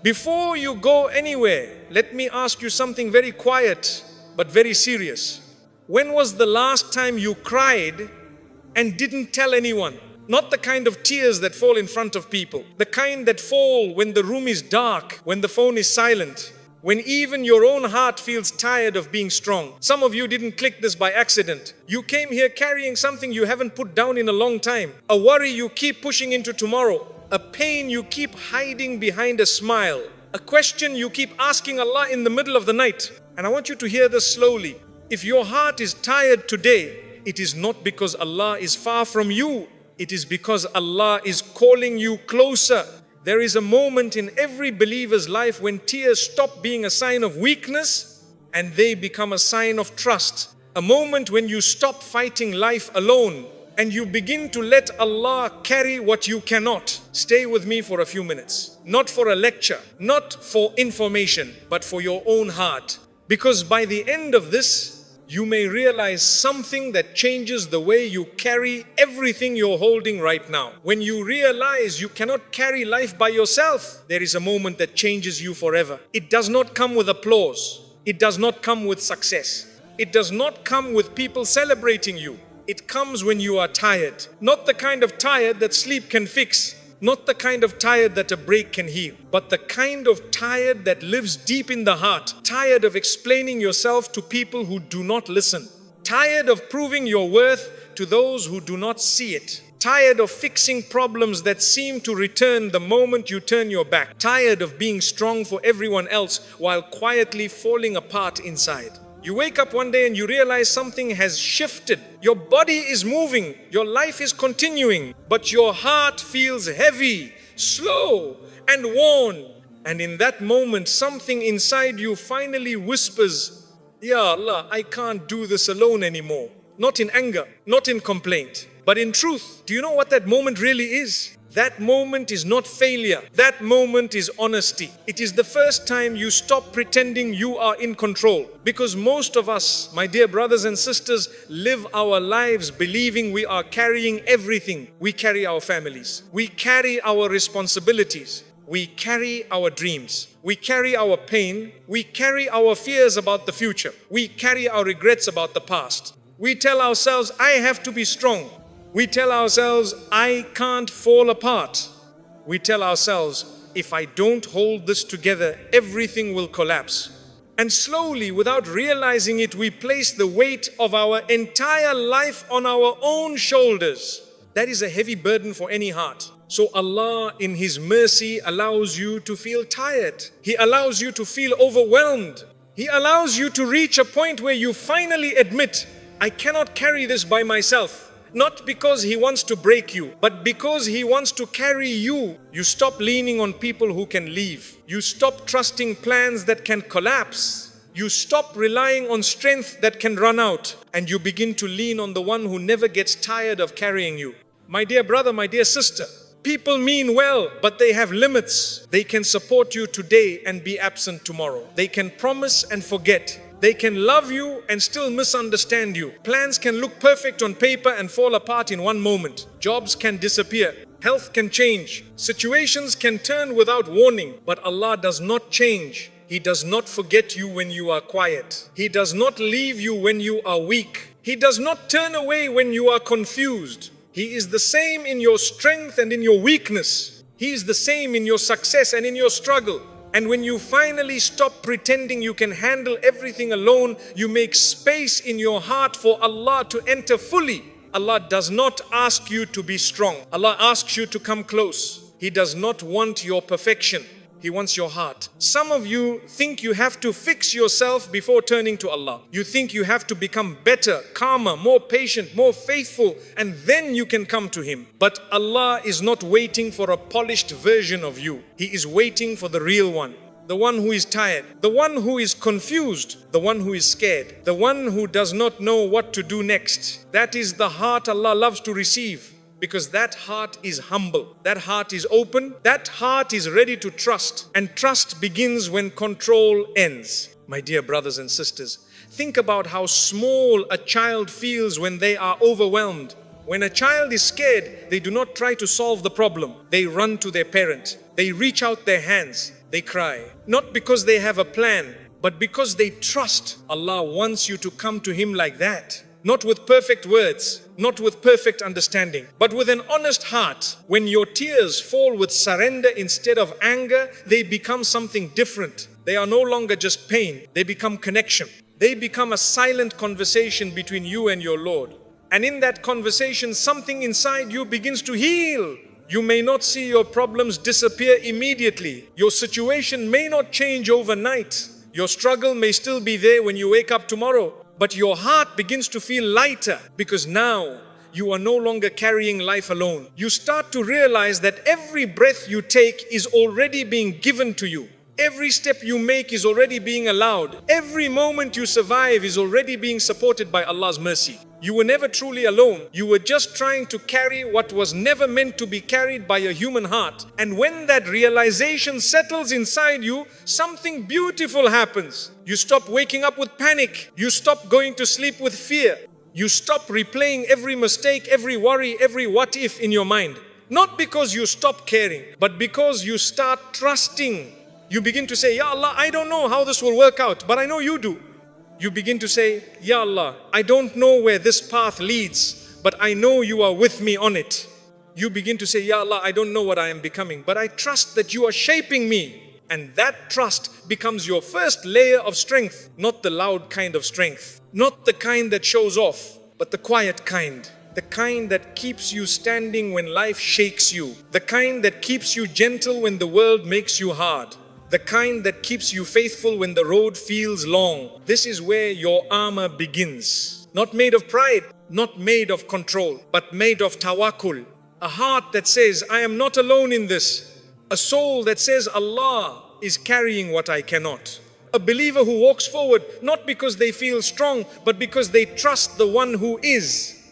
Before you go anywhere, let me ask you something very quiet but very serious. When was the last time you cried and didn't tell anyone? Not the kind of tears that fall in front of people. The kind that fall when the room is dark, when the phone is silent, when even your own heart feels tired of being strong. Some of you didn't click this by accident. You came here carrying something you haven't put down in a long time. A worry you keep pushing into tomorrow. A pain you keep hiding behind a smile. A question you keep asking Allah in the middle of the night. And I want you to hear this slowly. If your heart is tired today, it is not because Allah is far from you. It is because Allah is calling you closer. There is a moment in every believer's life when tears stop being a sign of weakness and they become a sign of trust. A moment when you stop fighting life alone and you begin to let Allah carry what you cannot. Stay with me for a few minutes. Not for a lecture, not for information, but for your own heart. Because by the end of this, you may realize something that changes the way you carry everything you're holding right now. When you realize you cannot carry life by yourself, there is a moment that changes you forever. It does not come with applause. It does not come with success. It does not come with people celebrating you. It comes when you are tired. Not the kind of tired that sleep can fix. Not the kind of tired that a break can heal, but the kind of tired that lives deep in the heart. Tired of explaining yourself to people who do not listen. Tired of proving your worth to those who do not see it. Tired of fixing problems that seem to return the moment you turn your back. Tired of being strong for everyone else while quietly falling apart inside. You wake up one day and you realize something has shifted. Your body is moving, your life is continuing, but your heart feels heavy, slow, and worn. And in that moment, something inside you finally whispers, Ya Allah, I can't do this alone anymore. Not in anger, not in complaint, but in truth. Do you know what that moment really is? That moment is not failure. That moment is honesty. It is the first time you stop pretending you are in control. Because most of us, my dear brothers and sisters, live our lives believing we are carrying everything. We carry our families. We carry our responsibilities. We carry our dreams. We carry our pain. We carry our fears about the future. We carry our regrets about the past. We tell ourselves, I have to be strong. We tell ourselves, I can't fall apart. We tell ourselves, if I don't hold this together, everything will collapse. And slowly, without realizing it, we place the weight of our entire life on our own shoulders. That is a heavy burden for any heart. So Allah, in His mercy, allows you to feel tired. He allows you to feel overwhelmed. He allows you to reach a point where you finally admit, I cannot carry this by myself. Not because He wants to break you, but because He wants to carry you. You stop leaning on people who can leave. You stop trusting plans that can collapse. You stop relying on strength that can run out. And you begin to lean on the one who never gets tired of carrying you. My dear brother, my dear sister, people mean well, but they have limits. They can support you today and be absent tomorrow. They can promise and forget. They can love you and still misunderstand you. Plans can look perfect on paper and fall apart in one moment. Jobs can disappear. Health can change. Situations can turn without warning. But Allah does not change. He does not forget you when you are quiet. He does not leave you when you are weak. He does not turn away when you are confused. He is the same in your strength and in your weakness. He is the same in your success and in your struggle. And when you finally stop pretending you can handle everything alone, you make space in your heart for Allah to enter fully. Allah does not ask you to be strong. Allah asks you to come close. He does not want your perfection. He wants your heart. Some of you think you have to fix yourself before turning to Allah. You think you have to become better, calmer, more patient, more faithful, and then you can come to Him. But Allah is not waiting for a polished version of you. He is waiting for the real one. The one who is tired, the one who is confused, the one who is scared, the one who does not know what to do next. That is the heart Allah loves to receive. Because that heart is humble, that heart is open, that heart is ready to trust. And trust begins when control ends. My dear brothers and sisters, think about how small a child feels when they are overwhelmed. When a child is scared, they do not try to solve the problem. They run to their parent. They reach out their hands. They cry, not because they have a plan, but because they trust. Allah wants you to come to Him like that. Not with perfect words, not with perfect understanding, but with an honest heart. When your tears fall with surrender instead of anger, they become something different. They are no longer just pain, they become connection. They become a silent conversation between you and your Lord. And in that conversation, something inside you begins to heal. You may not see your problems disappear immediately. Your situation may not change overnight. Your struggle may still be there when you wake up tomorrow. But your heart begins to feel lighter because now you are no longer carrying life alone. You start to realize that every breath you take is already being given to you. Every step you make is already being allowed. Every moment you survive is already being supported by Allah's mercy. You were never truly alone. You were just trying to carry what was never meant to be carried by a human heart. And when that realization settles inside you, something beautiful happens. You stop waking up with panic. You stop going to sleep with fear. You stop replaying every mistake, every worry, every what if in your mind. Not because you stop caring, but because you start trusting. You begin to say, Ya Allah, I don't know how this will work out, but I know you do. You begin to say, Ya Allah, I don't know where this path leads, but I know you are with me on it. You begin to say, Ya Allah, I don't know what I am becoming, but I trust that you are shaping me. And that trust becomes your first layer of strength, not the loud kind of strength, not the kind that shows off, but the quiet kind. The kind that keeps you standing when life shakes you. The kind that keeps you gentle when the world makes you hard. The kind that keeps you faithful when the road feels long. This is where your armor begins. Not made of pride, not made of control, but made of tawakkul. A heart that says, I am not alone in this. A soul that says, Allah is carrying what I cannot. A believer who walks forward, not because they feel strong, but because they trust the one who is.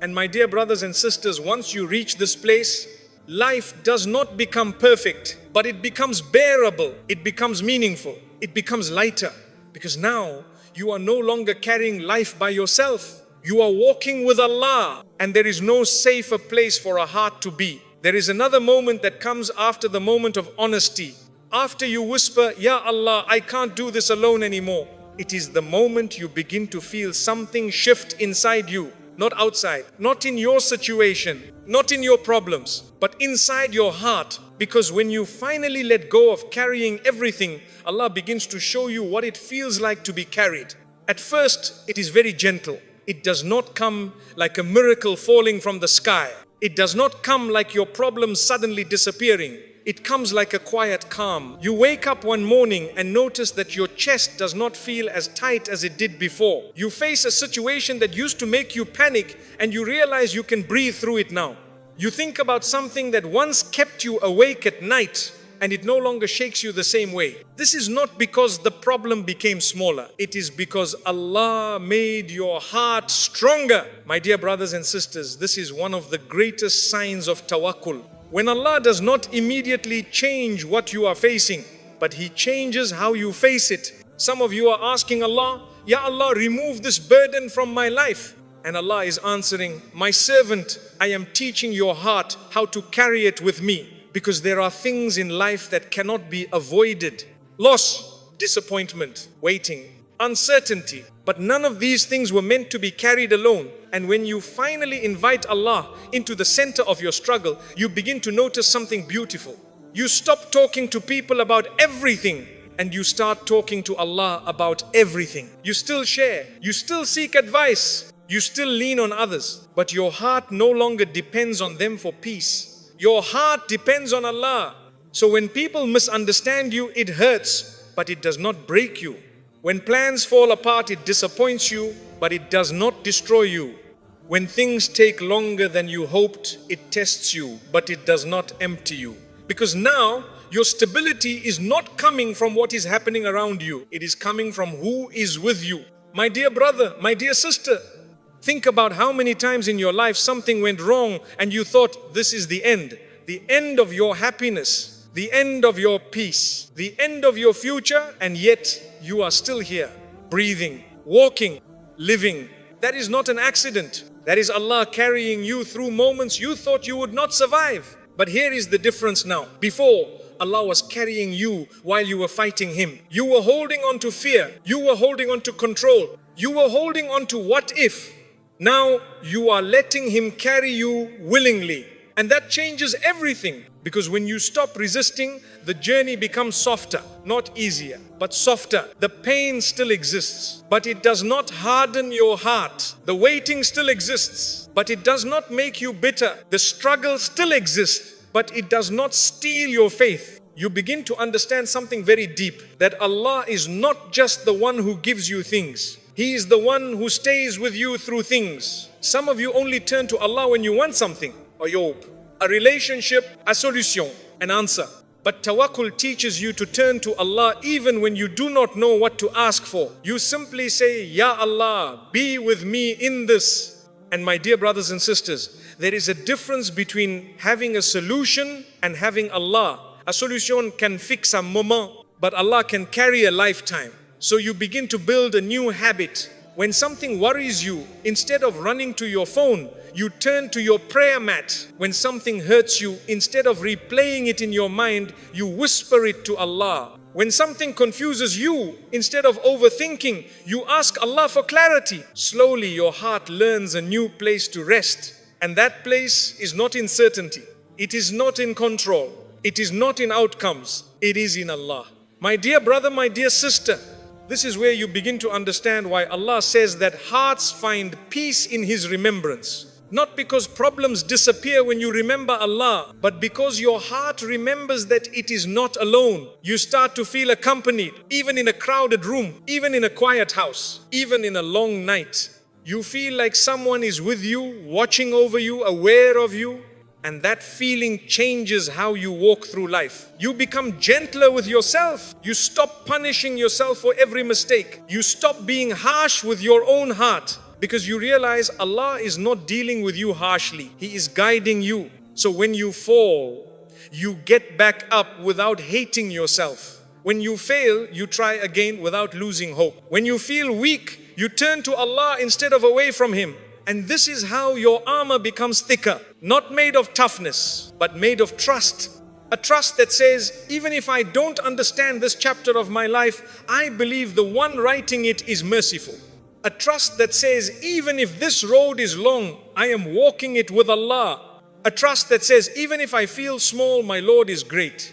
And my dear brothers and sisters, once you reach this place, life does not become perfect, but it becomes bearable, it becomes meaningful, it becomes lighter. Because now you are no longer carrying life by yourself. You are walking with Allah, and there is no safer place for a heart to be. There is another moment that comes after the moment of honesty. After you whisper, Ya Allah, I can't do this alone anymore. It is the moment you begin to feel something shift inside you. Not outside, not in your situation, not in your problems, but inside your heart. Because when you finally let go of carrying everything, Allah begins to show you what it feels like to be carried. At first, it is very gentle. It does not come like a miracle falling from the sky. It does not come like your problems suddenly disappearing. It comes like a quiet calm. You wake up one morning and notice that your chest does not feel as tight as it did before. You face a situation that used to make you panic and you realize you can breathe through it now. You think about something that once kept you awake at night and it no longer shakes you the same way. This is not because the problem became smaller. It is because Allah made your heart stronger. My dear brothers and sisters, this is one of the greatest signs of tawakkul. When Allah does not immediately change what you are facing, but He changes how you face it. Some of you are asking Allah, Ya Allah, remove this burden from my life. And Allah is answering, my servant, I am teaching your heart how to carry it with me. Because there are things in life that cannot be avoided. Loss, disappointment, waiting, uncertainty. But none of these things were meant to be carried alone. And when you finally invite Allah into the center of your struggle, you begin to notice something beautiful. You stop talking to people about everything and you start talking to Allah about everything. You still share, you still seek advice, you still lean on others, but your heart no longer depends on them for peace. Your heart depends on Allah. So when people misunderstand you, it hurts, but it does not break you. When plans fall apart, it disappoints you, but it does not destroy you. When things take longer than you hoped, it tests you, but it does not empty you. Because now, your stability is not coming from what is happening around you. It is coming from who is with you. My dear brother, my dear sister, think about how many times in your life something went wrong and you thought this is the end of your happiness, the end of your peace, the end of your future, and yet you are still here, breathing, walking, living. That is not an accident. That is Allah carrying you through moments you thought you would not survive. But here is the difference now. Before, Allah was carrying you while you were fighting Him. You were holding on to fear. You were holding on to control. You were holding on to what if. Now you are letting Him carry you willingly. And that changes everything. Because when you stop resisting, the journey becomes softer, not easier, but softer. The pain still exists, but it does not harden your heart. The waiting still exists, but it does not make you bitter. The struggle still exists, but it does not steal your faith. You begin to understand something very deep, that Allah is not just the one who gives you things. He is the one who stays with you through things. Some of you only turn to Allah when you want something. Ayub, a relationship, a solution, an answer. But Tawakkul teaches you to turn to Allah even when you do not know what to ask for. You simply say, Ya Allah, be with me in this. And my dear brothers and sisters, there is a difference between having a solution and having Allah. A solution can fix a moment, but Allah can carry a lifetime. So you begin to build a new habit. When something worries you, instead of running to your phone, you turn to your prayer mat. When something hurts you, instead of replaying it in your mind, you whisper it to Allah. When something confuses you, instead of overthinking, you ask Allah for clarity. Slowly your heart learns a new place to rest. And that place is not in certainty. It is not in control. It is not in outcomes. It is in Allah. My dear brother, my dear sister, this is where you begin to understand why Allah says that hearts find peace in His remembrance. Not because problems disappear when you remember Allah, but because your heart remembers that it is not alone. You start to feel accompanied, even in a crowded room, even in a quiet house, even in a long night. You feel like someone is with you, watching over you, aware of you. And that feeling changes how you walk through life. You become gentler with yourself. You stop punishing yourself for every mistake. You stop being harsh with your own heart, because you realize Allah is not dealing with you harshly. He is guiding you. So when you fall, you get back up without hating yourself. When you fail, you try again without losing hope. When you feel weak, you turn to Allah instead of away from Him. And this is how your armor becomes thicker, not made of toughness, but made of trust. A trust that says, even if I don't understand this chapter of my life, I believe the one writing it is merciful. A trust that says, even if this road is long, I am walking it with Allah. A trust that says, even if I feel small, my Lord is great.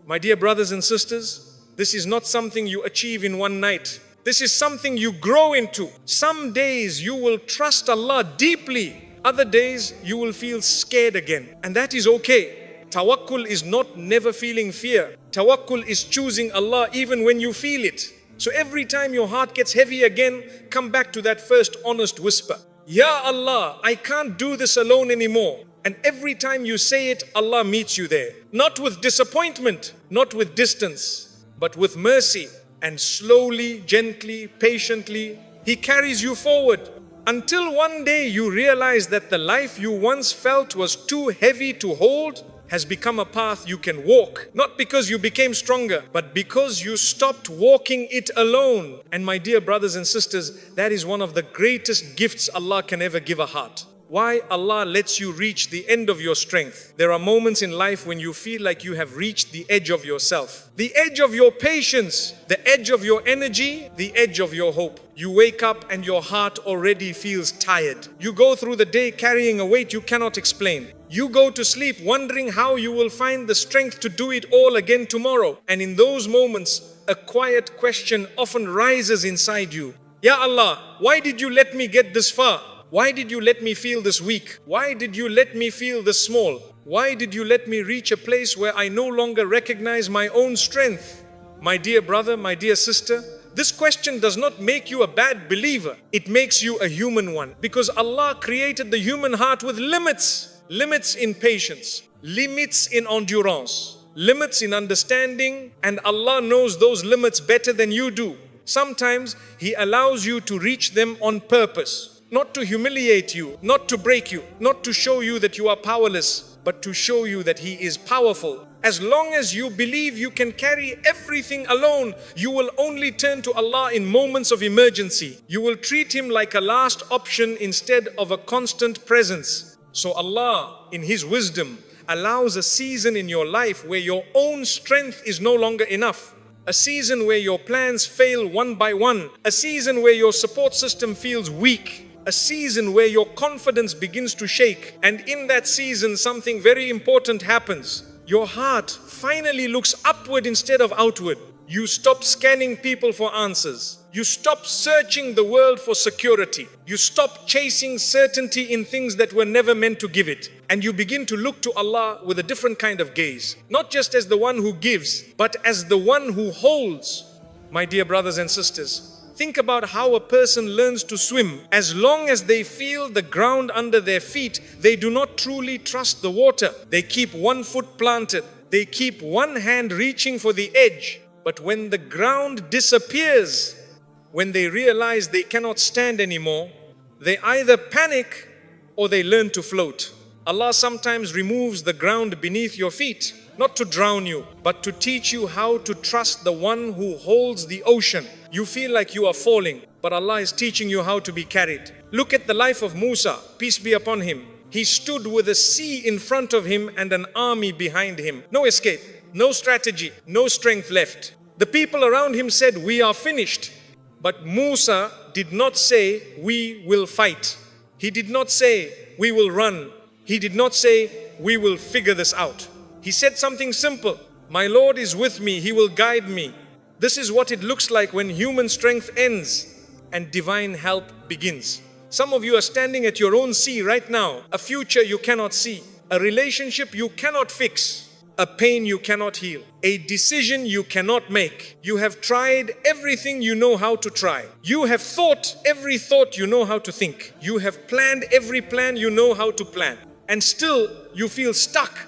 My dear brothers and sisters, this is not something you achieve in one night. This is something you grow into. Some days you will trust Allah deeply. Other days you will feel scared again. And that is okay. Tawakkul is not never feeling fear. Tawakkul is choosing Allah even when you feel it. So every time your heart gets heavy again, come back to that first honest whisper. Ya Allah, I can't do this alone anymore. And every time you say it, Allah meets you there. Not with disappointment, not with distance, but with mercy. And slowly, gently, patiently, He carries you forward until one day you realize that the life you once felt was too heavy to hold has become a path you can walk. Not because you became stronger, but because you stopped walking it alone. And my dear brothers and sisters, that is one of the greatest gifts Allah can ever give a heart. Why Allah lets you reach the end of your strength. There are moments in life when you feel like you have reached the edge of yourself, the edge of your patience, the edge of your energy, the edge of your hope. You wake up and your heart already feels tired. You go through the day carrying a weight you cannot explain. You go to sleep wondering how you will find the strength to do it all again tomorrow. And in those moments, a quiet question often rises inside you. Ya Allah, why did you let me get this far? Why did you let me feel this weak? Why did you let me feel this small? Why did you let me reach a place where I no longer recognize my own strength? My dear brother, my dear sister, this question does not make you a bad believer. It makes you a human one. Because Allah created the human heart with limits. Limits in patience, limits in endurance, limits in understanding, and Allah knows those limits better than you do. Sometimes He allows you to reach them on purpose. Not to humiliate you, not to break you, not to show you that you are powerless, but to show you that He is powerful. As long as you believe you can carry everything alone, you will only turn to Allah in moments of emergency. You will treat Him like a last option instead of a constant presence. So Allah, in His wisdom, allows a season in your life where your own strength is no longer enough. A season where your plans fail one by one. A season where your support system feels weak. A season where your confidence begins to shake. And in that season, something very important happens. Your heart finally looks upward instead of outward. You stop scanning people for answers. You stop searching the world for security. You stop chasing certainty in things that were never meant to give it. And you begin to look to Allah with a different kind of gaze. Not just as the one who gives, but as the one who holds. My dear brothers and sisters, think about how a person learns to swim. As long as they feel the ground under their feet, they do not truly trust the water. They keep one foot planted. They keep one hand reaching for the edge. But when the ground disappears, when they realize they cannot stand anymore, they either panic or they learn to float. Allah sometimes removes the ground beneath your feet, not to drown you, but to teach you how to trust the one who holds the ocean. You feel like you are falling, but Allah is teaching you how to be carried. Look at the life of Musa, peace be upon him. He stood with a sea in front of him and an army behind him. No escape, no strategy, no strength left. The people around him said, "We are finished." But Musa did not say, "We will fight." He did not say, "We will run." He did not say, "We will figure this out." He said something simple. "My Lord is with me, He will guide me." This is what it looks like when human strength ends and divine help begins. Some of you are standing at your own sea right now. A future you cannot see. A relationship you cannot fix. A pain you cannot heal. A decision you cannot make. You have tried everything you know how to try. You have thought every thought you know how to think. You have planned every plan you know how to plan. And still you feel stuck.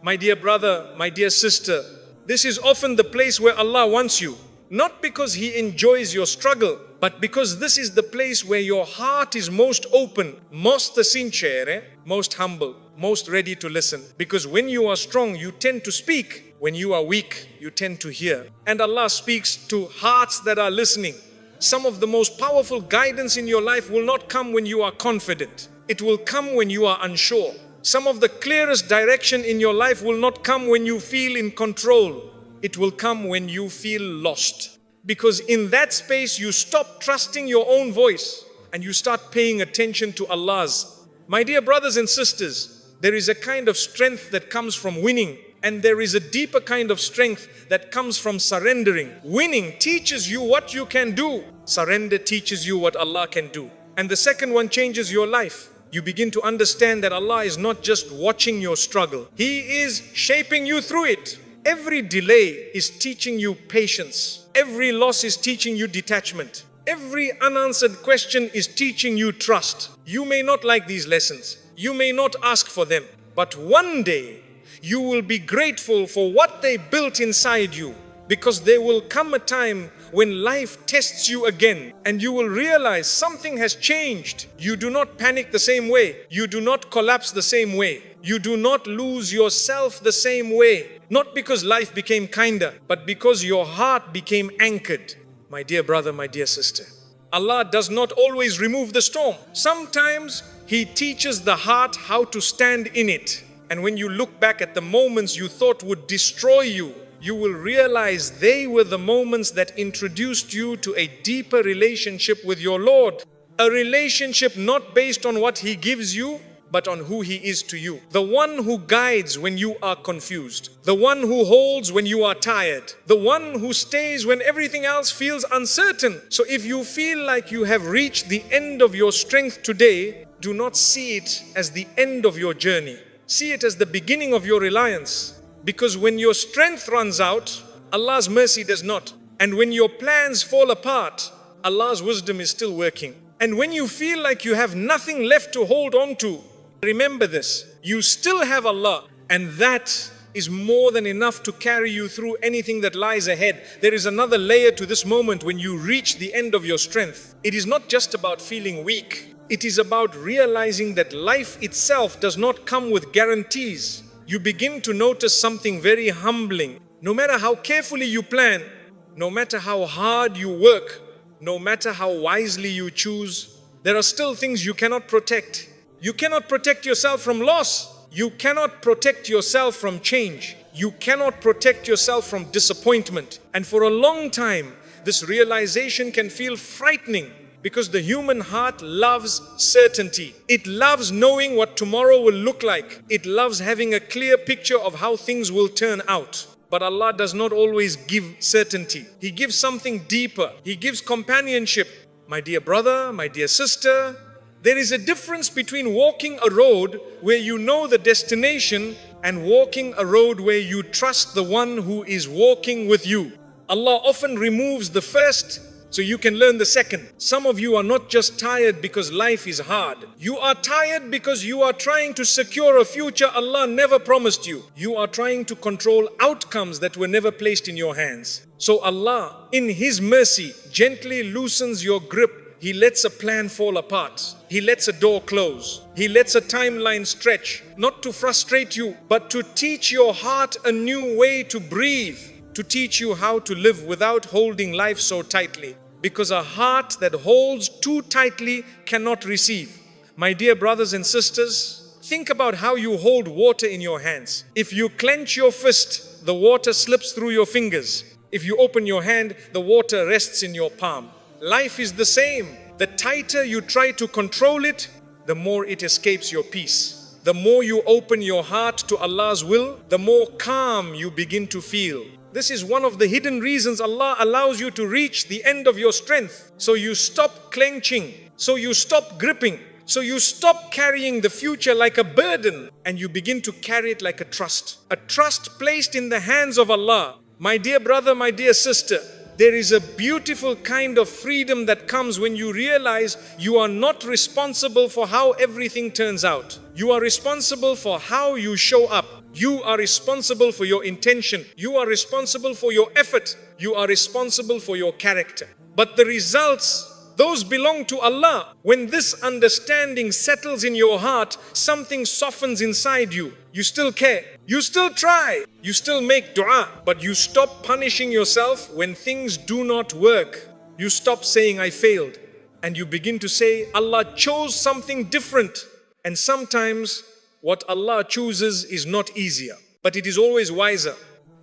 My dear brother, my dear sister, this is often the place where Allah wants you. Not because He enjoys your struggle, but because this is the place where your heart is most open, most sincere, most humble, most ready to listen. Because when you are strong, you tend to speak. When you are weak, you tend to hear. And Allah speaks to hearts that are listening. Some of the most powerful guidance in your life will not come when you are confident. It will come when you are unsure. Some of the clearest direction in your life will not come when you feel in control. It will come when you feel lost. Because in that space, you stop trusting your own voice and you start paying attention to Allah's. My dear brothers and sisters, there is a kind of strength that comes from winning, and there is a deeper kind of strength that comes from surrendering. Winning teaches you what you can do. Surrender teaches you what Allah can do. And the second one changes your life. You begin to understand that Allah is not just watching your struggle. He is shaping you through it. Every delay is teaching you patience. Every loss is teaching you detachment. Every unanswered question is teaching you trust. You may not like these lessons. You may not ask for them. But one day, you will be grateful for what they built inside you. Because there will come a time when life tests you again and you will realize something has changed. You do not panic the same way. You do not collapse the same way. You do not lose yourself the same way. Not because life became kinder, but because your heart became anchored. My dear brother, my dear sister, Allah does not always remove the storm. Sometimes He teaches the heart how to stand in it. And when you look back at the moments you thought would destroy you, you will realize they were the moments that introduced you to a deeper relationship with your Lord. A relationship not based on what He gives you, but on who He is to you. The one who guides when you are confused. The one who holds when you are tired. The one who stays when everything else feels uncertain. So if you feel like you have reached the end of your strength today, do not see it as the end of your journey. See it as the beginning of your reliance. Because when your strength runs out, Allah's mercy does not. And when your plans fall apart, Allah's wisdom is still working. And when you feel like you have nothing left to hold on to, remember this, you still have Allah, and that is more than enough to carry you through anything that lies ahead. There is another layer to this moment when you reach the end of your strength. It is not just about feeling weak. It is about realizing that life itself does not come with guarantees. You begin to notice something very humbling. No matter how carefully you plan, no matter how hard you work, no matter how wisely you choose, there are still things you cannot protect. You cannot protect yourself from loss. You cannot protect yourself from change. You cannot protect yourself from disappointment. And for a long time, this realization can feel frightening because the human heart loves certainty. It loves knowing what tomorrow will look like. It loves having a clear picture of how things will turn out. But Allah does not always give certainty. He gives something deeper. He gives companionship. My dear brother, my dear sister, there is a difference between walking a road where you know the destination and walking a road where you trust the one who is walking with you. Allah often removes the first so you can learn the second. Some of you are not just tired because life is hard. You are tired because you are trying to secure a future Allah never promised you. You are trying to control outcomes that were never placed in your hands. So Allah, in His mercy, gently loosens your grip. He lets a plan fall apart. He lets a door close. He lets a timeline stretch, not to frustrate you, but to teach your heart a new way to breathe, to teach you how to live without holding life so tightly. Because a heart that holds too tightly cannot receive. My dear brothers and sisters, think about how you hold water in your hands. If you clench your fist, the water slips through your fingers. If you open your hand, the water rests in your palm. Life is the same. The tighter you try to control it, the more it escapes your peace. The more you open your heart to Allah's will, the more calm you begin to feel. This is one of the hidden reasons Allah allows you to reach the end of your strength. So you stop clenching. So you stop gripping. So you stop carrying the future like a burden and you begin to carry it like a trust. A trust placed in the hands of Allah. My dear brother, my dear sister, there is a beautiful kind of freedom that comes when you realize you are not responsible for how everything turns out. You are responsible for how you show up. You are responsible for your intention. You are responsible for your effort. You are responsible for your character. But the results, those belong to Allah. When this understanding settles in your heart, something softens inside you. You still care. You still try. You still make dua. But you stop punishing yourself when things do not work. You stop saying, I failed. And you begin to say, Allah chose something different. And sometimes what Allah chooses is not easier, but it is always wiser.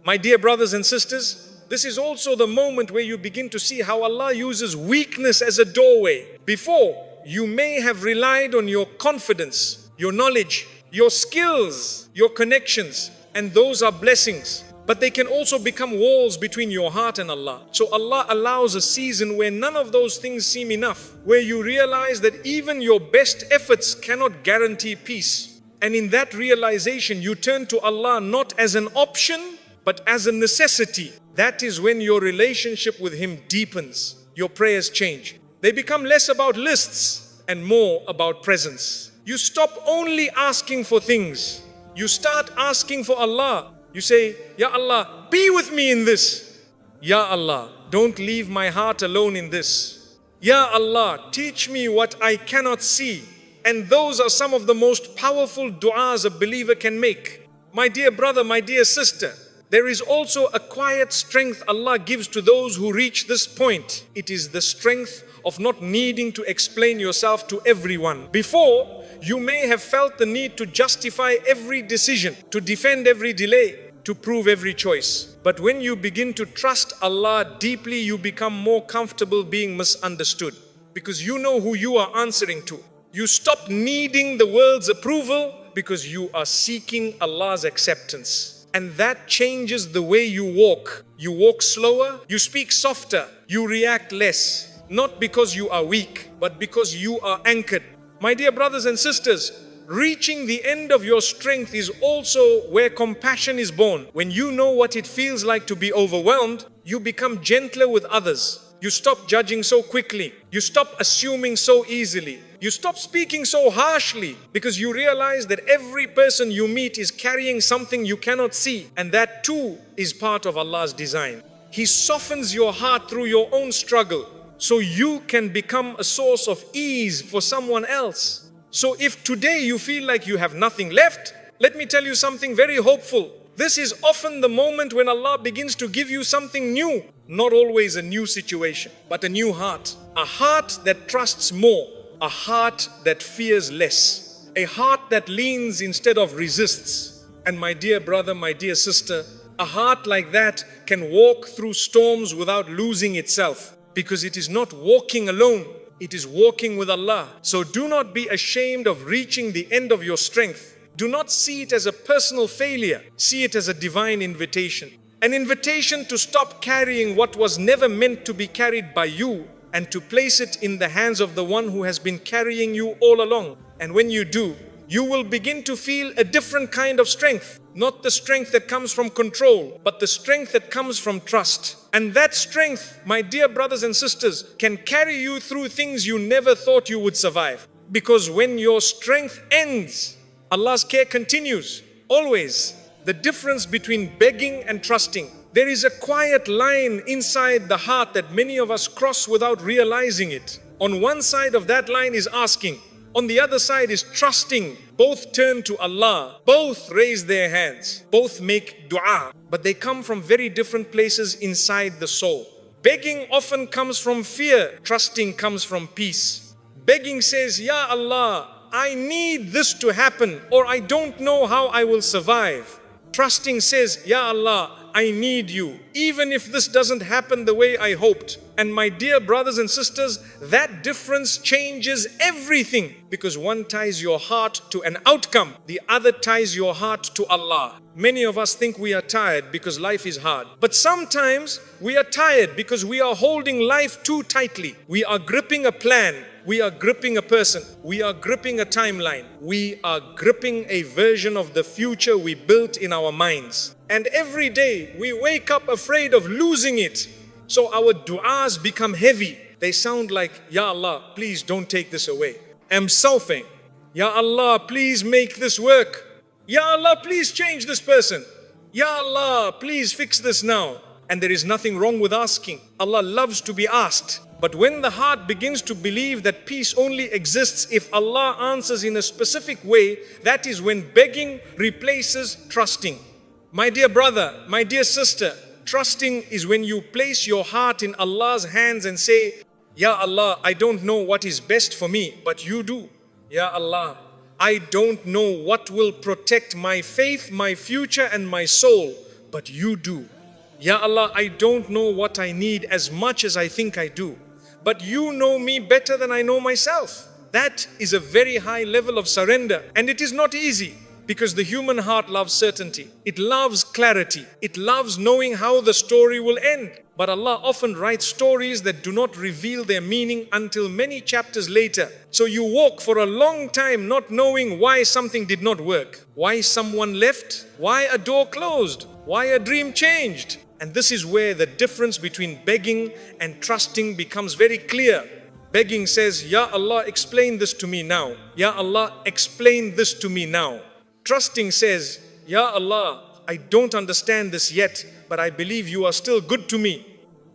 My dear brothers and sisters, this is also the moment where you begin to see how Allah uses weakness as a doorway. Before, you may have relied on your confidence, your knowledge, your skills, your connections, and those are blessings. But they can also become walls between your heart and Allah. So Allah allows a season where none of those things seem enough, where you realize that even your best efforts cannot guarantee peace. And in that realization, you turn to Allah not as an option, but as a necessity. That is when your relationship with Him deepens. Your prayers change. They become less about lists and more about presence. You stop only asking for things. You start asking for Allah. You say, Ya Allah, be with me in this. Ya Allah, don't leave my heart alone in this. Ya Allah, teach me what I cannot see. And those are some of the most powerful du'as a believer can make. My dear brother, my dear sister, there is also a quiet strength Allah gives to those who reach this point. It is the strength of not needing to explain yourself to everyone. Before, you may have felt the need to justify every decision, to defend every delay, to prove every choice. But when you begin to trust Allah deeply, you become more comfortable being misunderstood because you know who you are answering to. You stop needing the world's approval because you are seeking Allah's acceptance. And that changes the way you walk. You walk slower, you speak softer, you react less. Not because you are weak, but because you are anchored. My dear brothers and sisters, reaching the end of your strength is also where compassion is born. When you know what it feels like to be overwhelmed, you become gentler with others. You stop judging so quickly. You stop assuming so easily. You stop speaking so harshly because you realize that every person you meet is carrying something you cannot see. And that too is part of Allah's design. He softens your heart through your own struggle so you can become a source of ease for someone else. So if today you feel like you have nothing left, let me tell you something very hopeful. This is often the moment when Allah begins to give you something new. Not always a new situation, but a new heart. A heart that trusts more. A heart that fears less. a heart that leans instead of resists. And my dear brother, my dear sister, a heart like that can walk through storms without losing itself, because it is not walking alone, it is walking with Allah. So do not be ashamed of reaching the end of your strength. Do not see it as a personal failure. See it as a divine invitation. An invitation to stop carrying what was never meant to be carried by you and to place it in the hands of the one who has been carrying you all along. And when you do, you will begin to feel a different kind of strength. Not the strength that comes from control, but the strength that comes from trust. And that strength, my dear brothers and sisters, can carry you through things you never thought you would survive. Because when your strength ends, Allah's care continues, always. The difference between begging and trusting. There is a quiet line inside the heart that many of us cross without realizing it. On one side of that line is asking. On the other side is trusting. Both turn to Allah. Both raise their hands. Both make dua. But they come from very different places inside the soul. Begging often comes from fear. Trusting comes from peace. Begging says, Ya Allah, I need this to happen, or I don't know how I will survive. Trusting says, Ya Allah, I need you, even if this doesn't happen the way I hoped. And my dear brothers and sisters, that difference changes everything, because one ties your heart to an outcome, the other ties your heart to Allah. Many of us think we are tired because life is hard. But sometimes we are tired because we are holding life too tightly. We are gripping a plan. We are gripping a person. We are gripping a timeline. We are gripping a version of the future we built in our minds. And every day we wake up afraid of losing it. So our du'as become heavy. They sound like, Ya Allah, please don't take this away. I'm sulfing. Ya Allah, please make this work. Ya Allah, please change this person. Ya Allah, please fix this now. And there is nothing wrong with asking. Allah loves to be asked. But when the heart begins to believe that peace only exists if Allah answers in a specific way, that is when begging replaces trusting. My dear brother, my dear sister, trusting is when you place your heart in Allah's hands and say, Ya Allah, I don't know what is best for me, but you do. Ya Allah, I don't know what will protect my faith, my future and my soul, but you do. Ya Allah, I don't know what I need as much as I think I do, but you know me better than I know myself. That is a very high level of surrender, and it is not easy because the human heart loves certainty. It loves clarity. It loves knowing how the story will end. But Allah often writes stories that do not reveal their meaning until many chapters later. So you walk for a long time not knowing why something did not work, why someone left, why a door closed, why a dream changed. And this is where the difference between begging and trusting becomes very clear. Begging says, Ya Allah, explain this to me now. Ya Allah, explain this to me now. Trusting says, Ya Allah, I don't understand this yet, but I believe you are still good to me.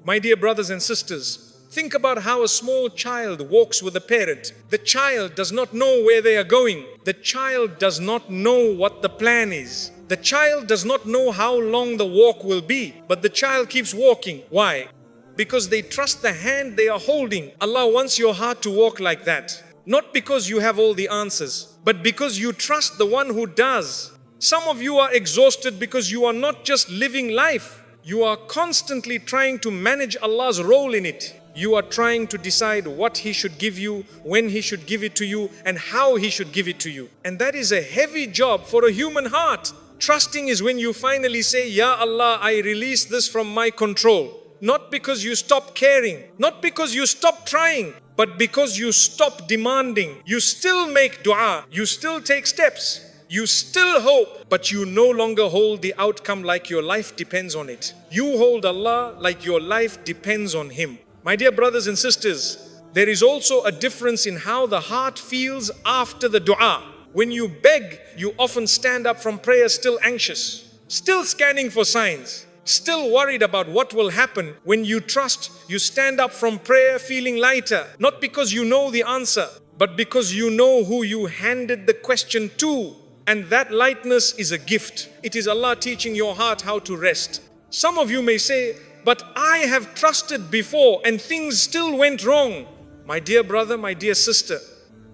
My dear brothers and sisters, think about how a small child walks with a parent. The child does not know where they are going. The child does not know what the plan is. The child does not know how long the walk will be, but the child keeps walking. Why? Because they trust the hand they are holding. Allah wants your heart to walk like that. Not because you have all the answers, but because you trust the one who does. Some of you are exhausted because you are not just living life. You are constantly trying to manage Allah's role in it. You are trying to decide what He should give you, when He should give it to you, and how He should give it to you. And that is a heavy job for a human heart. Trusting is when you finally say, Ya Allah, I release this from my control. Not because you stop caring, not because you stop trying, but because you stop demanding. You still make dua, you still take steps, you still hope, but you no longer hold the outcome like your life depends on it. You hold Allah like your life depends on Him. My dear brothers and sisters, there is also a difference in how the heart feels after the dua. When you beg, you often stand up from prayer still anxious, still scanning for signs, still worried about what will happen. When you trust, you stand up from prayer feeling lighter, not because you know the answer, but because you know who you handed the question to. And that lightness is a gift. It is Allah teaching your heart how to rest. Some of you may say, but I have trusted before and things still went wrong. My dear brother, my dear sister,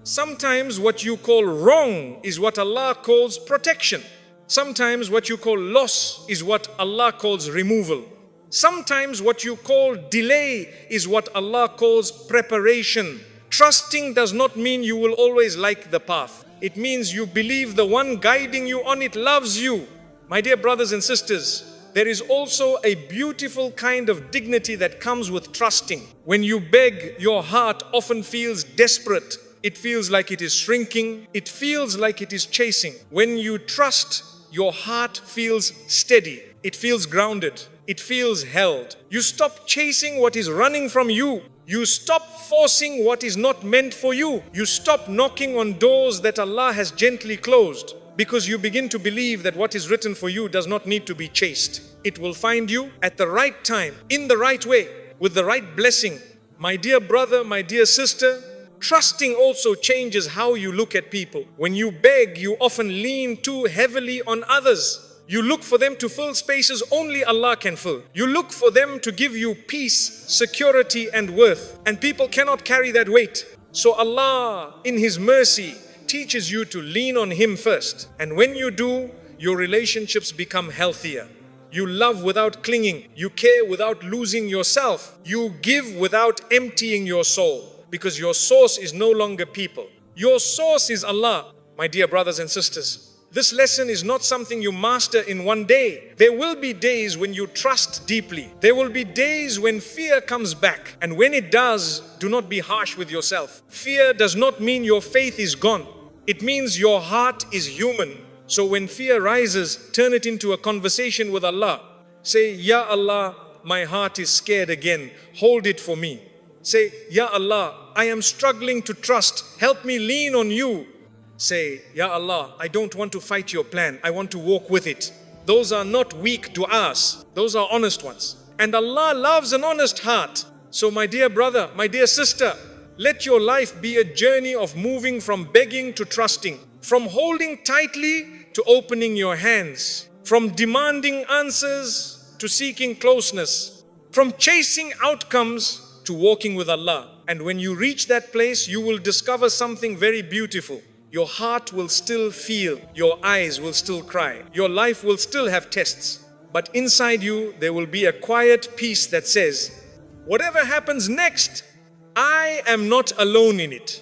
Sometimes what you call wrong is what Allah calls protection. Sometimes what you call loss is what Allah calls removal. Sometimes what you call delay is what Allah calls preparation. Trusting does not mean you will always like the path. It means you believe the one guiding you on it loves you. My dear brothers and sisters, there is also a beautiful kind of dignity that comes with trusting. When you beg, your heart often feels desperate. It feels like it is shrinking. It feels like it is chasing. When you trust, your heart feels steady. It feels grounded. It feels held. You stop chasing what is running from you. You stop forcing what is not meant for you. You stop knocking on doors that Allah has gently closed, because you begin to believe that what is written for you does not need to be chased. It will find you at the right time, in the right way, with the right blessing. My dear brother, my dear sister, trusting also changes how you look at people. When you beg, you often lean too heavily on others. You look for them to fill spaces only Allah can fill. You look for them to give you peace, security and worth. And people cannot carry that weight. So Allah, in His mercy, teaches you to lean on Him first. And when you do, your relationships become healthier. You love without clinging. You care without losing yourself. You give without emptying your soul. Because your source is no longer people. Your source is Allah, my dear brothers and sisters. This lesson is not something you master in one day. There will be days when you trust deeply. There will be days when fear comes back. And when it does, do not be harsh with yourself. Fear does not mean your faith is gone. It means your heart is human. So when fear rises, turn it into a conversation with Allah. Say, Ya Allah, my heart is scared again. Hold it for me. Say, Ya Allah, I am struggling to trust. Help me lean on you. Say, Ya Allah, I don't want to fight your plan. I want to walk with it. Those are not weak du'as. Those are honest ones. And Allah loves an honest heart. So my dear brother, my dear sister, let your life be a journey of moving from begging to trusting, from holding tightly to opening your hands, from demanding answers to seeking closeness, from chasing outcomes to walking with Allah. And when you reach that place, you will discover something very beautiful. Your heart will still feel, your eyes will still cry, your life will still have tests. But inside you, there will be a quiet peace that says, whatever happens next, I am not alone in it.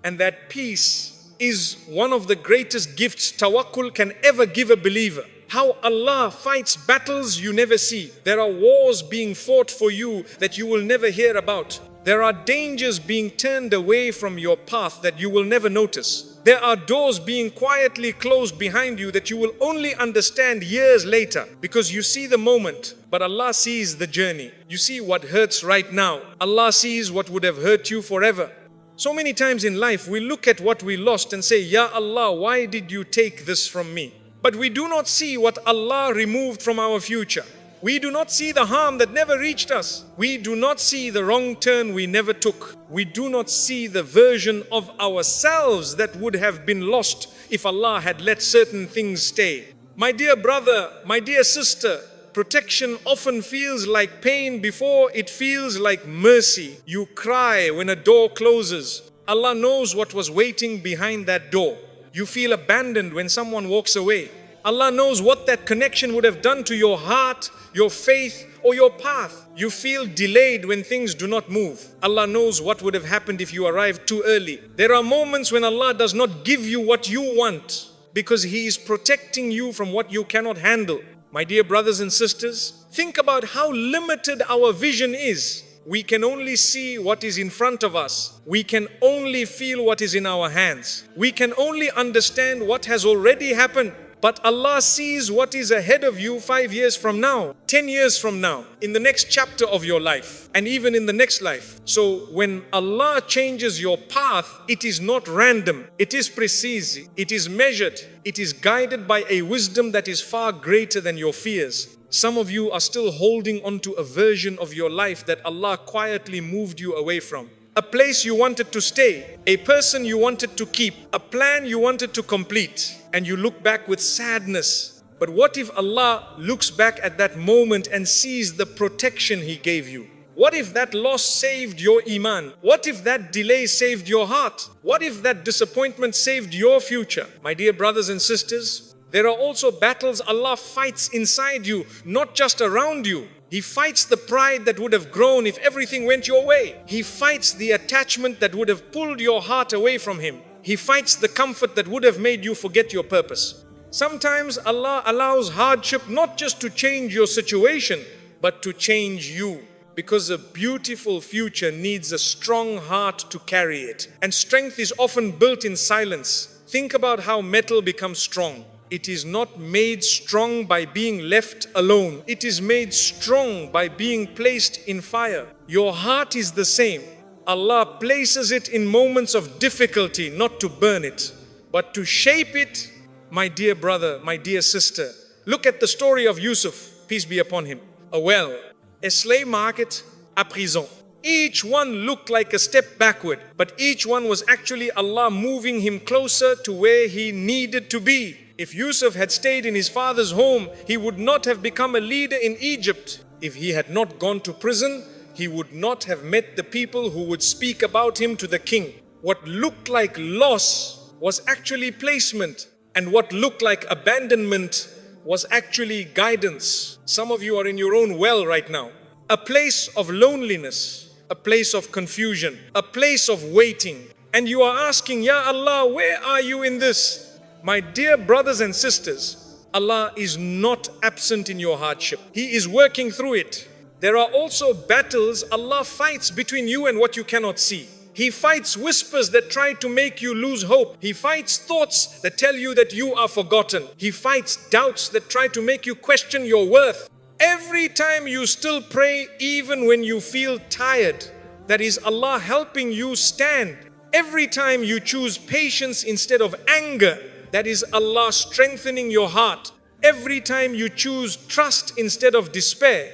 And that peace is one of the greatest gifts Tawakkul can ever give a believer. How Allah fights battles you never see. There are wars being fought for you that you will never hear about. There are dangers being turned away from your path that you will never notice. There are doors being quietly closed behind you that you will only understand years later, because you see the moment, but Allah sees the journey. You see what hurts right now. Allah sees what would have hurt you forever. So many times in life we look at what we lost and say, Ya Allah, why did you take this from me? But we do not see what Allah removed from our future. We do not see the harm that never reached us. We do not see the wrong turn we never took. We do not see the version of ourselves that would have been lost if Allah had let certain things stay. My dear brother, my dear sister, protection often feels like pain before it feels like mercy. You cry when a door closes. Allah knows what was waiting behind that door. You feel abandoned when someone walks away. Allah knows what that connection would have done to your heart, your faith, or your path. You feel delayed when things do not move. Allah knows what would have happened if you arrived too early. There are moments when Allah does not give you what you want because He is protecting you from what you cannot handle. My dear brothers and sisters, think about how limited our vision is. We can only see what is in front of us. We can only feel what is in our hands. We can only understand what has already happened. But Allah sees what is ahead of you 5 years from now, 10 years from now, in the next chapter of your life, and even in the next life. So when Allah changes your path, it is not random, it is precise, it is measured, it is guided by a wisdom that is far greater than your fears. Some of you are still holding on to a version of your life that Allah quietly moved you away from. A place you wanted to stay, a person you wanted to keep, a plan you wanted to complete, and you look back with sadness. But what if Allah looks back at that moment and sees the protection He gave you? What if that loss saved your iman? What if that delay saved your heart? What if that disappointment saved your future? My dear brothers and sisters, there are also battles Allah fights inside you, not just around you. He fights the pride that would have grown if everything went your way. He fights the attachment that would have pulled your heart away from Him. He fights the comfort that would have made you forget your purpose. Sometimes Allah allows hardship not just to change your situation, but to change you. Because a beautiful future needs a strong heart to carry it. And strength is often built in silence. Think about how metal becomes strong. It is not made strong by being left alone. It is made strong by being placed in fire. Your heart is the same. Allah places it in moments of difficulty, not to burn it, but to shape it. My dear brother, my dear sister, look at the story of Yusuf, peace be upon him. A well, a slave market, a prison. Each one looked like a step backward, but each one was actually Allah moving him closer to where he needed to be. If Yusuf had stayed in his father's home, he would not have become a leader in Egypt. If he had not gone to prison, he would not have met the people who would speak about him to the king. What looked like loss was actually placement, and what looked like abandonment was actually guidance. Some of you are in your own well right now. A place of loneliness, a place of confusion, a place of waiting. And you are asking, Ya Allah, where are you in this? My dear brothers and sisters, Allah is not absent in your hardship. He is working through it. There are also battles Allah fights between you and what you cannot see. He fights whispers that try to make you lose hope. He fights thoughts that tell you that you are forgotten. He fights doubts that try to make you question your worth. Every time you still pray, even when you feel tired, that is Allah helping you stand. Every time you choose patience instead of anger, that is Allah strengthening your heart. Every time you choose trust instead of despair,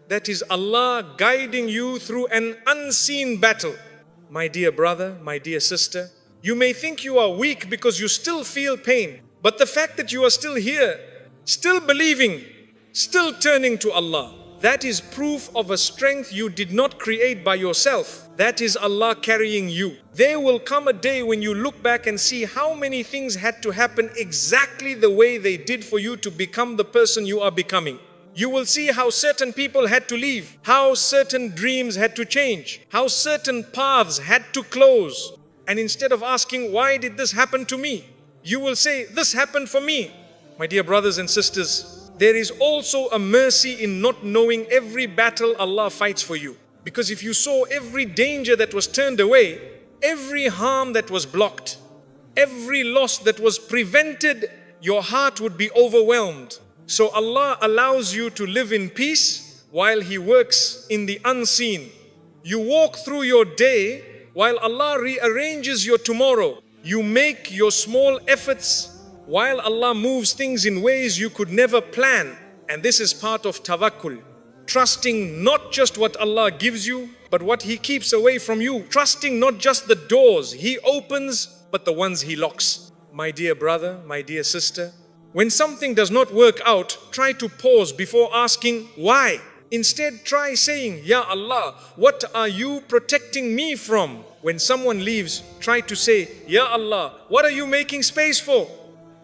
that is Allah guiding you through an unseen battle. My dear brother, my dear sister, you may think you are weak because you still feel pain. But the fact that you are still here, still believing, still turning to Allah, that is proof of a strength you did not create by yourself. That is Allah carrying you. There will come a day when you look back and see how many things had to happen exactly the way they did for you to become the person you are becoming. You will see how certain people had to leave, how certain dreams had to change, how certain paths had to close. And instead of asking, why did this happen to me? You will say, this happened for me. My dear brothers and sisters, there is also a mercy in not knowing every battle Allah fights for you. Because if you saw every danger that was turned away, every harm that was blocked, every loss that was prevented, your heart would be overwhelmed. So Allah allows you to live in peace while He works in the unseen. You walk through your day while Allah rearranges your tomorrow. You make your small efforts while Allah moves things in ways you could never plan. And this is part of Tawakkul. Trusting not just what Allah gives you, but what He keeps away from you. Trusting not just the doors He opens, but the ones He locks. My dear brother, my dear sister, when something does not work out, try to pause before asking why. Instead, try saying, Ya Allah, what are you protecting me from? When someone leaves, try to say, Ya Allah, what are you making space for?